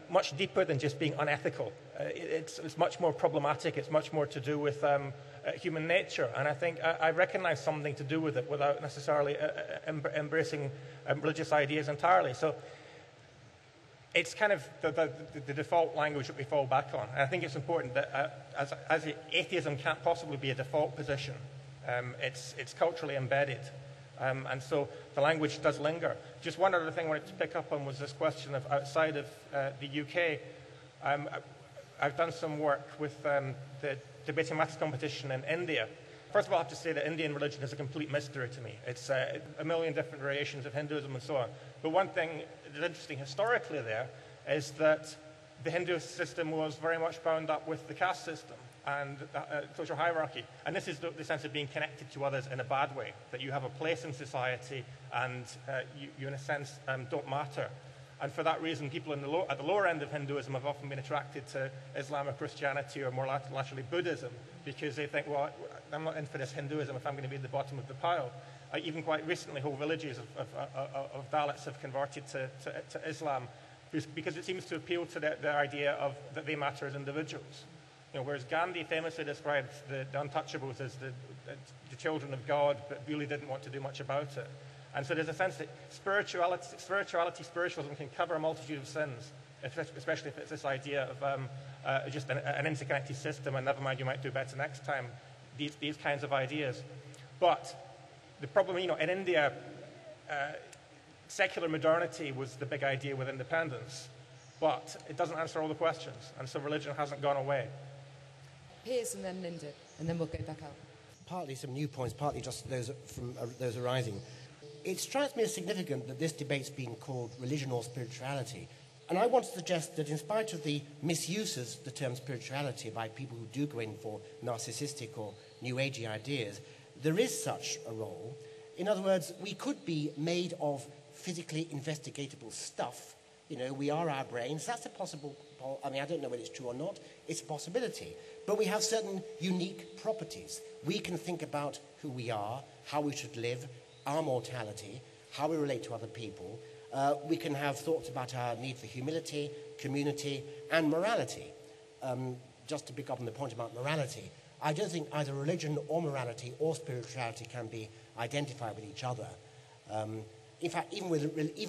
much deeper than just being unethical. It's much more problematic. It's much more to do with human nature. And I think I recognize something to do with it without necessarily embracing religious ideas entirely. So it's kind of the default language that we fall back on. And I think it's important that as atheism can't possibly be a default position, it's culturally embedded. And so the language does linger. Just one other thing I wanted to pick up on was this question of outside of the UK. I've done some work with the debating maths competition in India. First of all, I have to say that Indian religion is a complete mystery to me. It's a million different variations of Hinduism and so on. But one thing that's interesting historically there is that the Hindu system was very much bound up with the caste system and social hierarchy. And this is the sense of being connected to others in a bad way, that you have a place in society and you in a sense, don't matter. And for that reason, people at the lower end of Hinduism have often been attracted to Islam or Christianity or more laterally Buddhism, because they think, well, I'm not in for this Hinduism if I'm going to be at the bottom of the pile. Even quite recently, whole villages of Dalits have converted to Islam because it seems to appeal to the idea of that they matter as individuals. You know, whereas Gandhi famously described the untouchables as the children of God, but really didn't want to do much about it. And so there's a sense that spiritualism can cover a multitude of sins, especially if it's this idea of just an interconnected system, and never mind, you might do better next time, these kinds of ideas. But the problem, you know, in India, secular modernity was the big idea with independence, but it doesn't answer all the questions, and so religion hasn't gone away. Piers and then Linda, and then we'll go back out. Partly some new points, partly just those from those arising. It strikes me as significant that this debate's been called religion or spirituality. And I want to suggest that in spite of the misuses of the term spirituality by people who do go in for narcissistic or new agey ideas, there is such a role. In other words, we could be made of physically investigatable stuff. You know, we are our brains. That's a possible, I mean, I don't know whether it's true or not. It's a possibility. But we have certain unique properties. We can think about who we are, how we should live, our mortality, how we relate to other people. We can have thoughts about our need for humility, community, and morality. Just to pick up on the point about morality, I don't think either religion or morality or spirituality can be identified with each other. In fact, even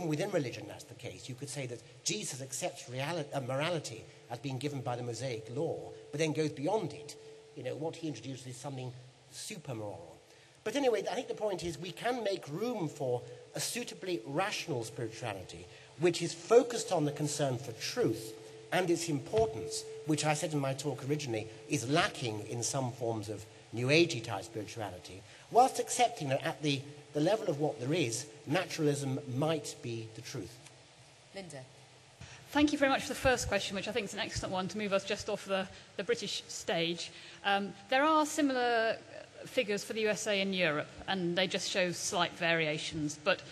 within religion, that's the case. You could say that Jesus accepts morality as being given by the Mosaic law, but then goes beyond it. You know, what he introduces is something super moral. But anyway, I think the point is we can make room for a suitably rational spirituality, which is focused on the concern for truth and its importance, which I said in my talk originally is lacking in some forms of New Agey type spirituality, whilst accepting that at the level of what there is, naturalism might be the truth. Linda. Thank you very much for the first question, which I think is an excellent one to move us just off the British stage. There are similar figures for the USA and Europe, and they just show slight variations. But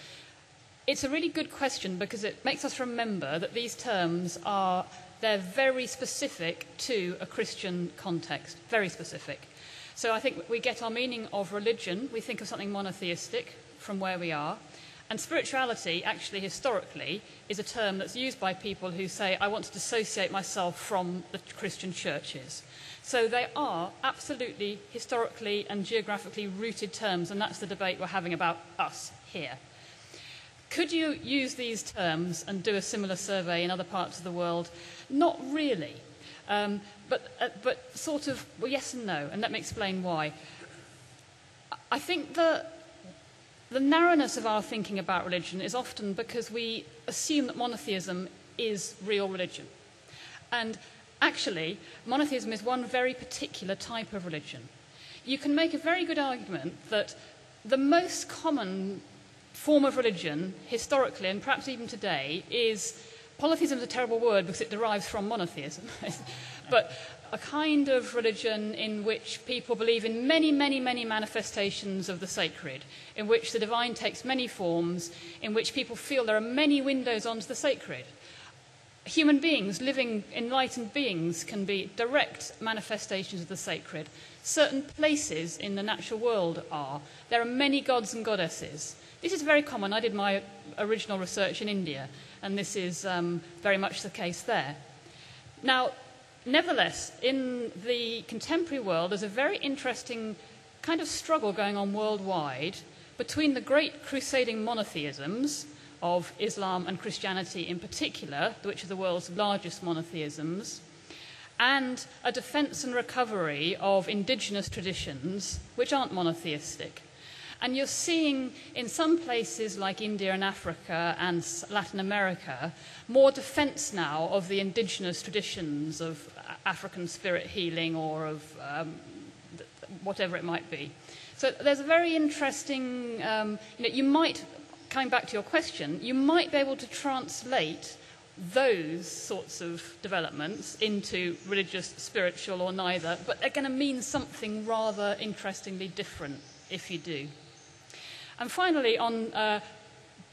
it's a really good question because it makes us remember that these terms they're very specific to a Christian context, very specific. So I think we get our meaning of religion, we think of something monotheistic from where we are. And spirituality, actually, historically, is a term that's used by people who say, I want to dissociate myself from the Christian churches. So they are absolutely historically and geographically rooted terms, and that's the debate we're having about us here. Could you use these terms and do a similar survey in other parts of the world? Not really. But sort of, well, yes and no, and let me explain why. I think the narrowness of our thinking about religion is often because we assume that monotheism is real religion. And actually, monotheism is one very particular type of religion. You can make a very good argument that the most common form of religion, historically, and perhaps even today, is, polytheism is a terrible word because it derives from monotheism, but a kind of religion in which people believe in many, many, many manifestations of the sacred, in which the divine takes many forms, in which people feel there are many windows onto the sacred. Human beings, living enlightened beings, can be direct manifestations of the sacred. Certain places in the natural world are. There are many gods and goddesses. This is very common. I did my original research in India, and this is very much the case there. Now, nevertheless, in the contemporary world, there's a very interesting kind of struggle going on worldwide between the great crusading monotheisms of Islam and Christianity in particular, which are the world's largest monotheisms, and a defense and recovery of indigenous traditions which aren't monotheistic. And you're seeing in some places like India and Africa and Latin America more defense now of the indigenous traditions of African spirit healing or of whatever it might be. So there's a very interesting, you might, coming back to your question, you might be able to translate those sorts of developments into religious, spiritual, or neither, but they're going to mean something rather interestingly different if you do. And finally, on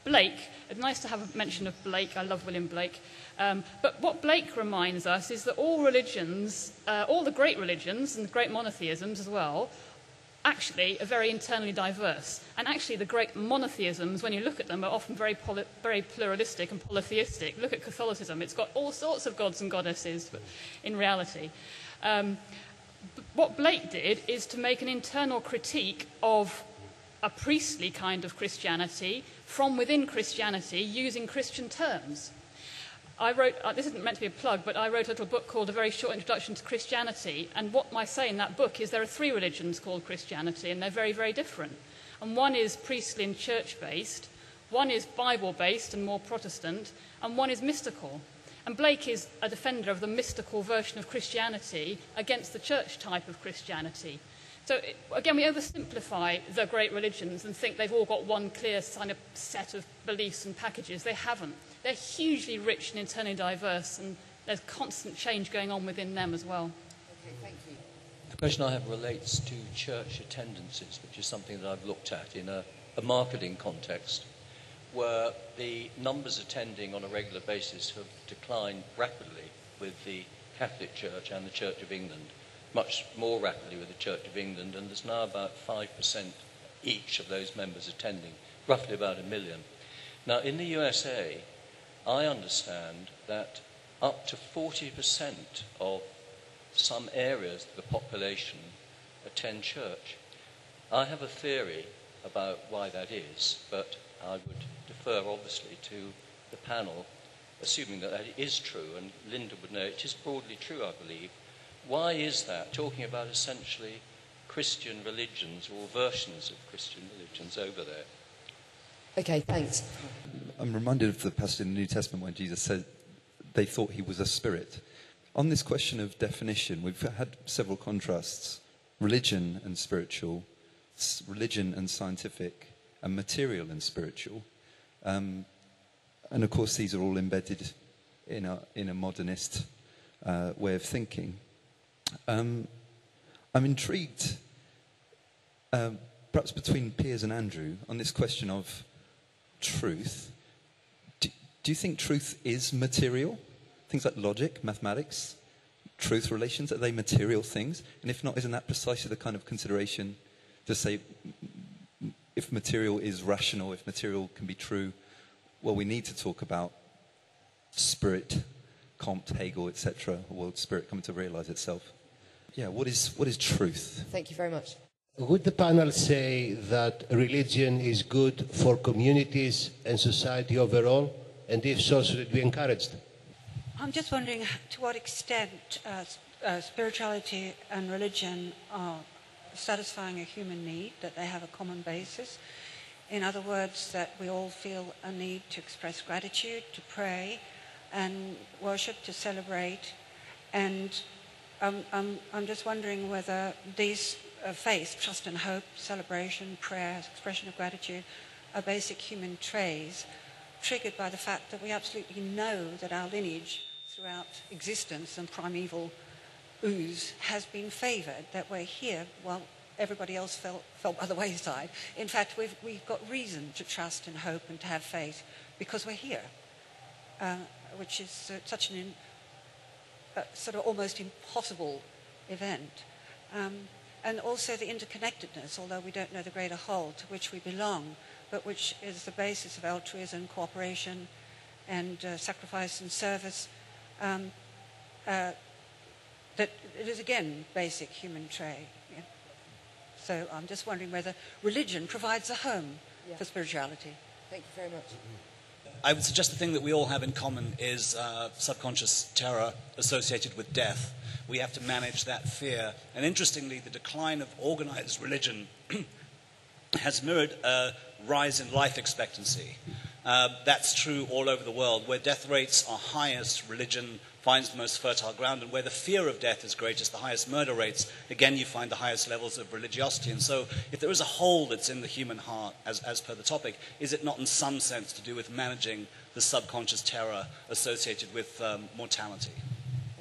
Blake, it's nice to have a mention of Blake. I love William Blake. But what Blake reminds us is that all religions, all the great religions and the great monotheisms as well, actually are very internally diverse. And actually the great monotheisms, when you look at them, are often very pluralistic and polytheistic. Look at Catholicism. It's got all sorts of gods and goddesses in reality. What Blake did is to make an internal critique of a priestly kind of Christianity from within Christianity using Christian terms. I wrote, this isn't meant to be a plug, but I wrote a little book called A Very Short Introduction to Christianity, and what I say in that book is there are three religions called Christianity, and they're very, very different. And one is priestly and church-based, one is Bible-based and more Protestant, and one is mystical. And Blake is a defender of the mystical version of Christianity against the church type of Christianity. So, again, we oversimplify the great religions and think they've all got one clear kind of set of beliefs and packages. They haven't. They're hugely rich and internally diverse, and there's constant change going on within them as well. Okay, thank you. question I have relates to church attendances, which is something that I've looked at in a marketing context, where the numbers attending on a regular basis have declined rapidly with the Catholic Church and the Church of England, much more rapidly with the Church of England, and there's now about 5% each of those members attending, roughly about 1 million. Now, in the USA, I understand that up to 40% of some areas of the population attend church. I have a theory about why that is, but I would defer, obviously, to the panel, assuming that that is true, and Linda would know it is broadly true, I believe. Why is that? Talking about essentially Christian religions or versions of Christian religions over there. Okay, thanks. I'm reminded of the passage in the New Testament when Jesus said they thought he was a spirit. On this question of definition, we've had several contrasts: religion and spiritual, religion and scientific, and material and spiritual. And of course, these are all embedded in a modernist way of thinking. I'm intrigued, perhaps between Piers and Andrew, on this question of truth. Do you think truth is material? Things like logic, mathematics, truth relations, are they material things? And if not, isn't that precisely the kind of consideration to say, if material is rational, if material can be true, well, we need to talk about spirit, Comte, Hegel, etc., or spirit coming to realize itself. Yeah, what is truth? Thank you very much. Would the panel say that religion is good for communities and society overall? And if so, should it be encouraged? I'm just wondering to what extent spirituality and religion are satisfying a human need, that they have a common basis. In other words, that we all feel a need to express gratitude, to pray and worship, to celebrate. And I'm just wondering whether these faith, trust and hope, celebration, prayer, expression of gratitude are basic human traits triggered by the fact that we absolutely know that our lineage throughout existence and primeval ooze has been favoured, that we're here while everybody else fell by the wayside. In fact, we've got reason to trust and hope and to have faith because we're here, which is such an sort of almost impossible event. And also the interconnectedness, although we don't know the greater whole to which we belong, but which is the basis of altruism, cooperation, and sacrifice and service, that it is again basic human trait. Yeah. So I'm just wondering whether religion provides a home for spirituality. Thank you very much. I would suggest the thing that we all have in common is subconscious terror associated with death. We have to manage that fear. And interestingly, the decline of organized religion has mirrored a rise in life expectancy. That's true all over the world. Where death rates are highest, religion finds the most fertile ground, and where the fear of death is greatest, the highest murder rates, again you find the highest levels of religiosity. And so if there is a hole that's in the human heart, as per the topic, is it not in some sense to do with managing the subconscious terror associated with mortality?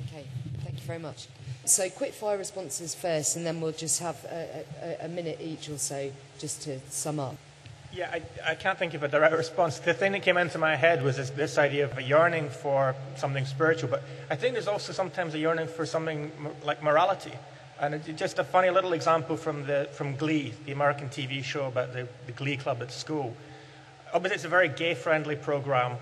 Okay, thank you very much. So quick fire responses first, and then we'll just have a minute each or so just to sum up. Yeah, I can't think of a direct response. The thing that came into my head was this idea of a yearning for something spiritual, but I think there's also sometimes a yearning for something like morality. And just a funny little example from Glee, the American TV show about the Glee Club at school. Obviously, it's a very gay-friendly program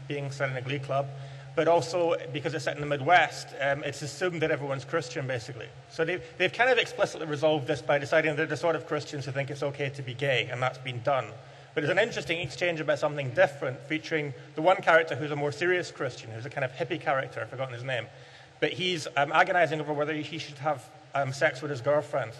being set in a Glee Club, but also because it's set in the Midwest, it's assumed that everyone's Christian, basically. So they've kind of explicitly resolved this by deciding that they're the sort of Christians who think it's okay to be gay, and that's been done. But there's an interesting exchange about something different, featuring the one character who's a more serious Christian, who's a kind of hippie character, I've forgotten his name. But he's agonizing over whether he should have sex with his girlfriend.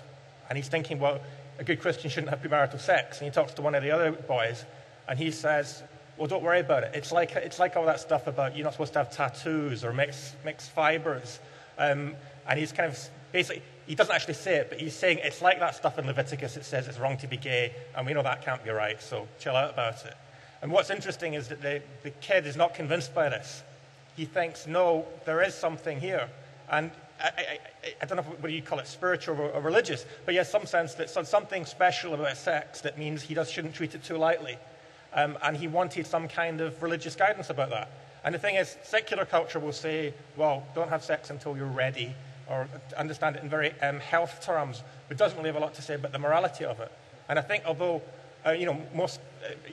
And he's thinking, well, a good Christian shouldn't have premarital sex. And he talks to one of the other boys, and he says, well, don't worry about it. It's like all that stuff about you're not supposed to have tattoos or mix fibers. And he's kind of basically, he doesn't actually say it, but he's saying it's like that stuff in Leviticus. It says it's wrong to be gay, and we know that can't be right, so chill out about it. And what's interesting is that the kid is not convinced by this. He thinks, no, there is something here. And I don't know whether you call it spiritual or religious, but he has some sense that something special about sex that means he shouldn't treat it too lightly. And he wanted some kind of religious guidance about that. And the thing is, secular culture will say, well, don't have sex until you're ready, or understand it in very health terms, but doesn't really have a lot to say about the morality of it. And I think although, most,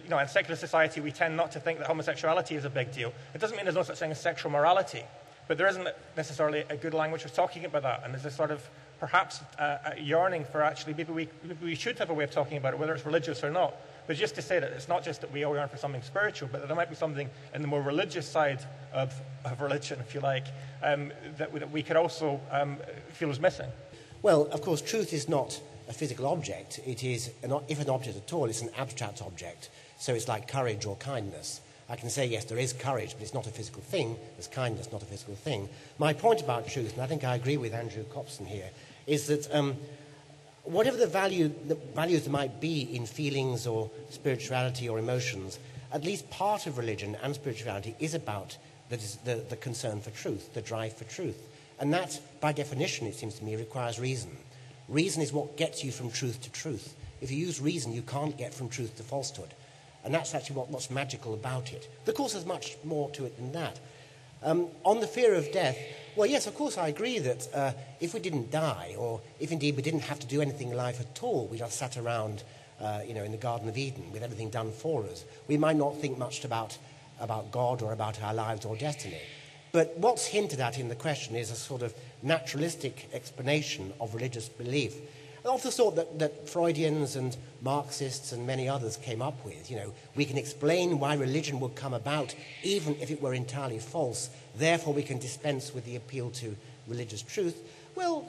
in secular society we tend not to think that homosexuality is a big deal, it doesn't mean there's no such thing as sexual morality. But there isn't necessarily a good language for talking about that. And there's a sort of, perhaps, a yearning for actually, maybe we should have a way of talking about it, whether it's religious or not. But just to say that it's not just that we all yearn for something spiritual, but that there might be something in the more religious side of religion, if you like, that we could also feel is missing. Well, of course, truth is not a physical object. It is, if an object at all, it's an abstract object. So it's like courage or kindness. I can say, yes, there is courage, but it's not a physical thing. There's kindness, not a physical thing. My point about truth, and I think I agree with Andrew Copson here, is that whatever the values there might be in feelings or spirituality or emotions, at least part of religion and spirituality is about the concern for truth, the drive for truth. And that, by definition, it seems to me, requires reason. Reason is what gets you from truth to truth. If you use reason, you can't get from truth to falsehood. And that's actually what's magical about it. But of course, there's much more to it than that. On the fear of death, well, yes, of course, I agree that if we didn't die, or if indeed we didn't have to do anything in life at all, we just sat around, in the Garden of Eden with everything done for us, we might not think much about God or about our lives or destiny. But what's hinted at in the question is a sort of naturalistic explanation of religious belief, of the sort that Freudians and Marxists and many others came up with. We can explain why religion would come about even if it were entirely false, therefore we can dispense with the appeal to religious truth. Well,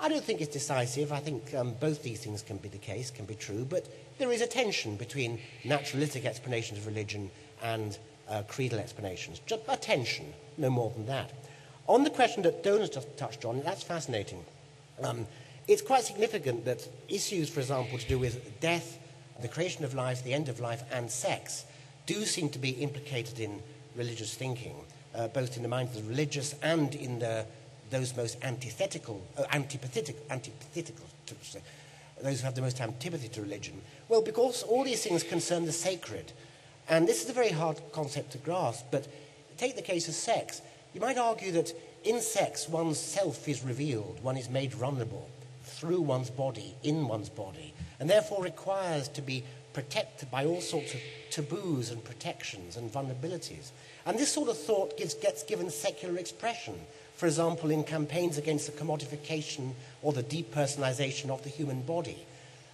I don't think it's decisive. I think both these things can be the case, can be true, but there is a tension between naturalistic explanations of religion and creedal explanations. Just a tension, no more than that. On the question that Dolan's just touched on, that's fascinating. It's quite significant that issues, for example, to do with death, the creation of life, the end of life, and sex do seem to be implicated in religious thinking, both in the minds of the religious and in those most antithetical, those who have the most antipathy to religion. Well, because all these things concern the sacred. And this is a very hard concept to grasp, but take the case of sex. You might argue that in sex, one's self is revealed, one is made vulnerable through one's body, in one's body, and therefore requires to be protected by all sorts of taboos and protections and vulnerabilities. And this sort of thought gets given secular expression, for example, in campaigns against the commodification or the depersonalization of the human body.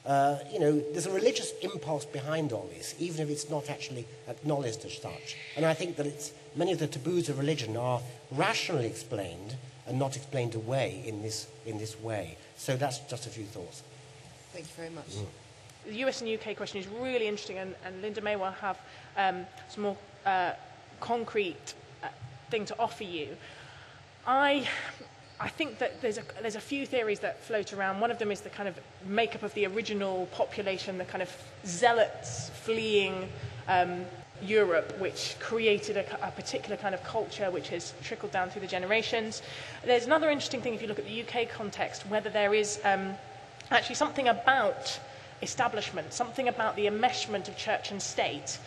There's a religious impulse behind all this, even if it's not actually acknowledged as such. And I think that many of the taboos of religion are rationally explained and not explained away in this way. So that's just a few thoughts. Thank you very much. The US and UK question is really interesting, and Linda may well have some more concrete thing to offer you. I think that there's a few theories that float around. One of them is the kind of makeup of the original population, the kind of zealots fleeing Europe, which created a particular kind of culture which has trickled down through the generations. There's another interesting thing if you look at the UK context, whether there is actually something about establishment, something about the enmeshment of church and state,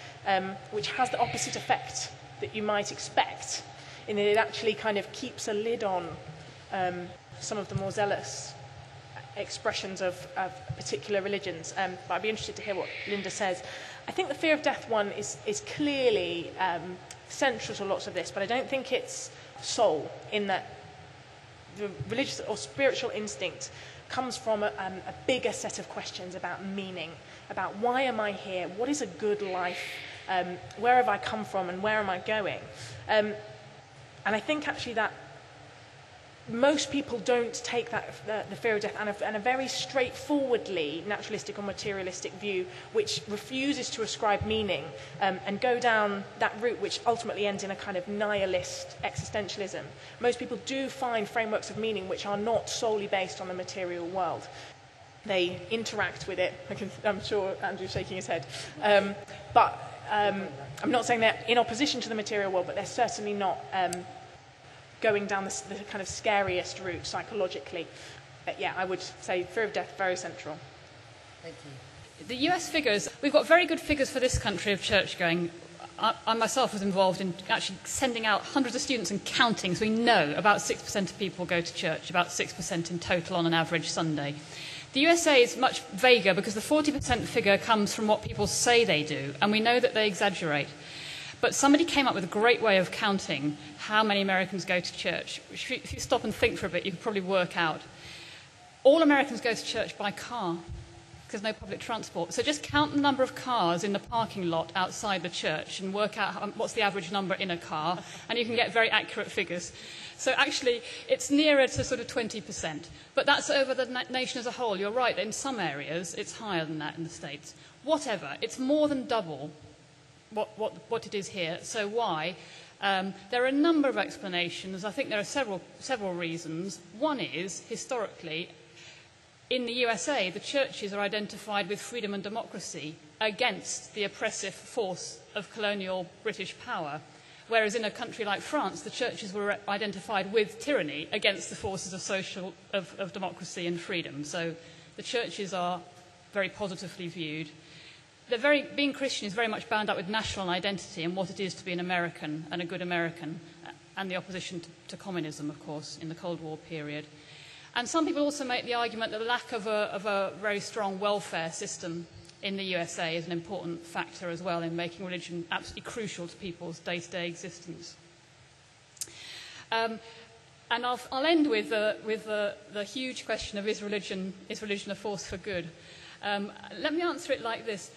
which has the opposite effect that you might expect, in that it actually kind of keeps a lid on some of the more zealous expressions of particular religions. But I'd be interested to hear what Linda says. I think the fear of death one is clearly central to lots of this, but I don't think it's sole, in that the religious or spiritual instinct comes from a bigger set of questions about meaning, about why am I here, what is a good life, where have I come from and where am I going? And I think actually that most people don't take that the fear of death and a very straightforwardly naturalistic or materialistic view which refuses to ascribe meaning and go down that route which ultimately ends in a kind of nihilist existentialism. Most people do find frameworks of meaning which are not solely based on the material world. They interact with it. I'm sure Andrew's shaking his head. But I'm not saying they're in opposition to the material world, but they're certainly not going down the kind of scariest route psychologically. But yeah, I would say fear of death, very central. Thank you. The US figures, we've got very good figures for this country of church going. I myself was involved in actually sending out hundreds of students and counting, so we know about 6% of people go to church, about 6% in total on an average Sunday. The USA is much vaguer because the 40% figure comes from what people say they do, and we know that they exaggerate. But somebody came up with a great way of counting how many Americans go to church. If you stop and think for a bit, you can probably work out. All Americans go to church by car, because there's no public transport. So just count the number of cars in the parking lot outside the church and work out what's the average number in a car, and you can get very accurate figures. So actually, it's nearer to sort of 20%. But that's over the nation as a whole. You're right, in some areas, it's higher than that in the States. Whatever, it's more than double what it is here. So why? There are a number of explanations. I think there are several reasons. One is, historically, in the USA, the churches are identified with freedom and democracy against the oppressive force of colonial British power, whereas in a country like France, the churches were identified with tyranny against the forces of democracy and freedom. So the churches are very positively viewed. Being Christian is very much bound up with national identity and what it is to be an American and a good American, and the opposition to communism, of course, in the Cold War period. And some people also make the argument that the lack of a very strong welfare system in the USA is an important factor as well in making religion absolutely crucial to people's day-to-day existence. And I'll end with the huge question of is religion a force for good? Let me answer it like this.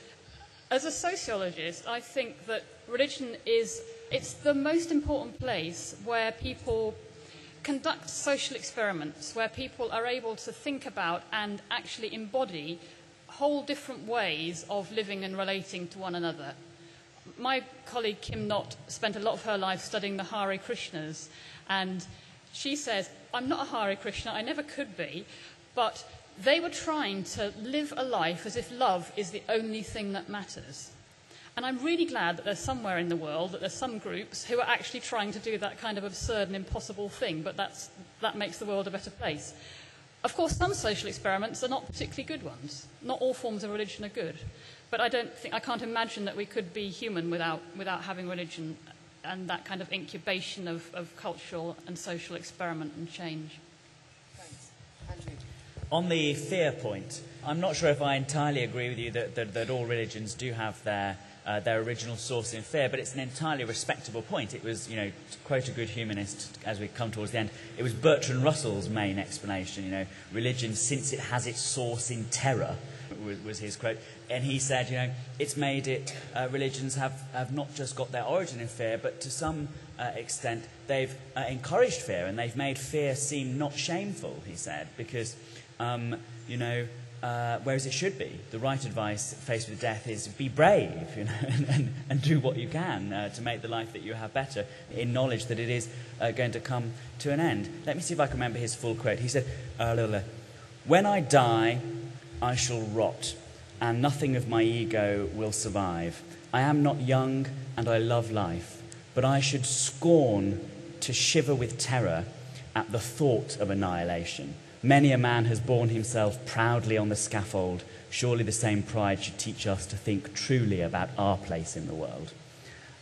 As a sociologist, I think that religion it's the most important place where people conduct social experiments, where people are able to think about and actually embody whole different ways of living and relating to one another. My colleague Kim Knott spent a lot of her life studying the Hare Krishnas, and she says, I'm not a Hare Krishna, I never could be, but they were trying to live a life as if love is the only thing that matters. And I'm really glad that there's somewhere in the world that there's some groups who are actually trying to do that kind of absurd and impossible thing, but that makes the world a better place. Of course, some social experiments are not particularly good ones. Not all forms of religion are good. But I can't imagine that we could be human without having religion and that kind of incubation of cultural and social experiment and change. Thanks. Andrew. On the fear point, I'm not sure if I entirely agree with you that all religions do have their original source in fear, but it's an entirely respectable point. It was, to quote a good humanist as we come towards the end, it was Bertrand Russell's main explanation, religion, since it has its source in terror, was his quote. And he said, it's made it, religions have not just got their origin in fear, but to some extent they've encouraged fear, and they've made fear seem not shameful, he said, because, whereas it should be. The right advice faced with death is be brave, and do what you can to make the life that you have better, in knowledge that it is going to come to an end. Let me see if I can remember his full quote. He said, when I die, I shall rot, and nothing of my ego will survive. I am not young, and I love life, but I should scorn to shiver with terror at the thought of annihilation. Many a man has borne himself proudly on the scaffold. Surely the same pride should teach us to think truly about our place in the world.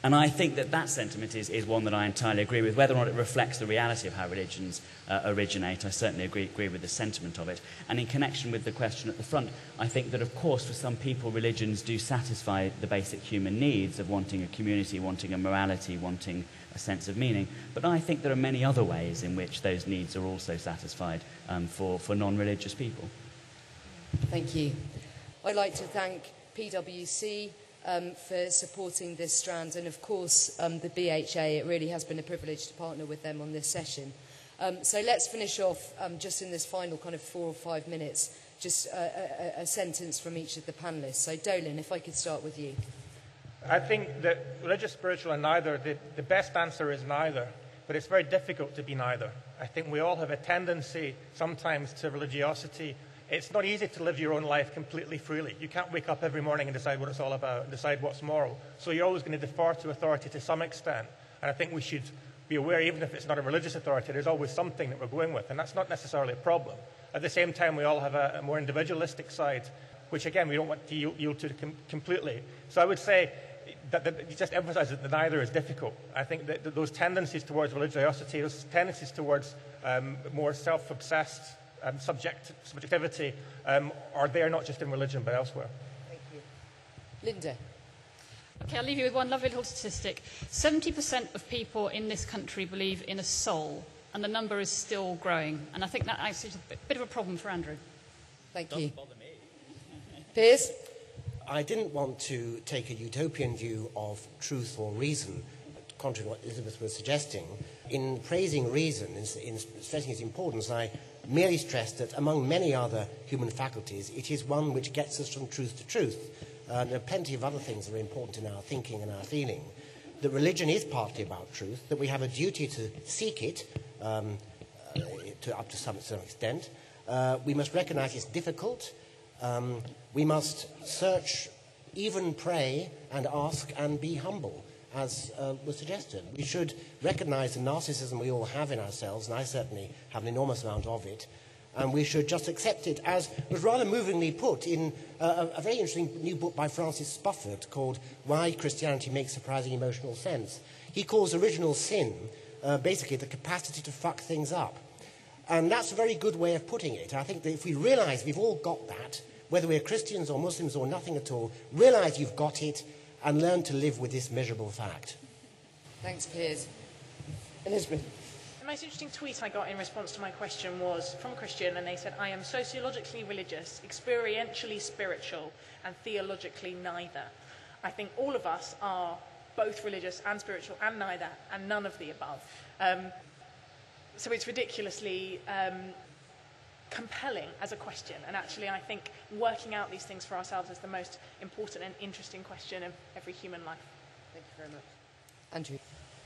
And I think that sentiment is one that I entirely agree with. Whether or not it reflects the reality of how religions originate, I certainly agree with the sentiment of it. And in connection with the question at the front, I think that, of course, for some people, religions do satisfy the basic human needs of wanting a community, wanting a morality, wanting a sense of meaning. But I think there are many other ways in which those needs are also satisfied for non-religious people. Thank you. I'd like to thank PwC for supporting this strand, and of course the BHA. It really has been a privilege to partner with them on this session. So let's finish off just in this final kind of 4 or 5 minutes, just a sentence from each of the panellists. So Dolan, if I could start with you. I think that religious, spiritual, and neither, the best answer is neither, but it's very difficult to be neither. I think we all have a tendency sometimes to religiosity. It's not easy to live your own life completely freely. You can't wake up every morning and decide what it's all about, and decide what's moral. So you're always going to defer to authority to some extent. And I think we should be aware, even if it's not a religious authority, there's always something that we're going with, and that's not necessarily a problem. At the same time, we all have a more individualistic side, which again, we don't want to yield to completely. So I would say that you just emphasize that neither is difficult. I think that those tendencies towards religiosity, those tendencies towards more self-obsessed subjectivity are there not just in religion but elsewhere. Thank you. Linda. Okay, I'll leave you with one lovely little statistic. 70% of people in this country believe in a soul, and the number is still growing. And I think that actually is a bit of a problem for Andrew. Thank you. Doesn't bother me. Piers? I didn't want to take a utopian view of truth or reason, contrary to what Elisabeth was suggesting. In praising reason, in stressing its importance, I merely stressed that among many other human faculties, it is one which gets us from truth to truth. There are plenty of other things that are important in our thinking and our feeling. That religion is partly about truth, that we have a duty to seek it up to some extent. We must recognize it's difficult. We must search, even pray and ask and be humble, as was suggested. We should recognize the narcissism we all have in ourselves, and I certainly have an enormous amount of it, and we should just accept it, as was rather movingly put in a very interesting new book by Francis Spufford called Why Christianity Makes Surprising Emotional Sense. He calls original sin basically the capacity to fuck things up. And that's a very good way of putting it. I think that if we realize we've all got that, whether we're Christians or Muslims or nothing at all, realize you've got it and learn to live with this miserable fact. Thanks, Piers. Elisabeth. The most interesting tweet I got in response to my question was from a Christian, and they said, I am sociologically religious, experientially spiritual, and theologically neither. I think all of us are both religious and spiritual and neither, and none of the above. So it's ridiculously compelling as a question, and actually I think working out these things for ourselves is the most important and interesting question of every human life. Thank you very much. Andrew.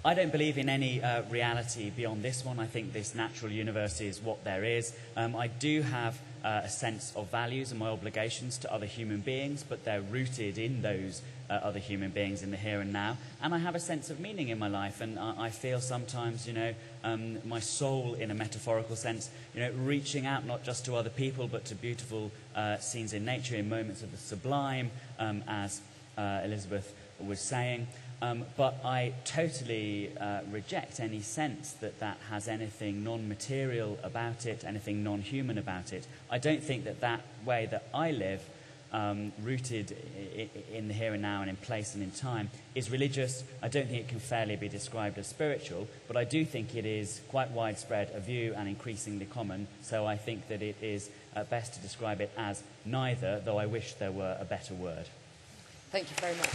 I don't believe in any reality beyond this one. I think this natural universe is what there is. I do have a sense of values and my obligations to other human beings, but they're rooted in those other human beings in the here and now. And I have a sense of meaning in my life, and I feel sometimes, my soul, in a metaphorical sense, reaching out not just to other people, but to beautiful scenes in nature, in moments of the sublime, as Elisabeth was saying. But I totally reject any sense that that has anything non-material about it, anything non-human about it. I don't think that that way that I live, rooted in the here and now and in place and in time, is religious. I don't think it can fairly be described as spiritual, but I do think it is quite widespread a view and increasingly common, so I think that it is best to describe it as neither, though I wish there were a better word. Thank you very much.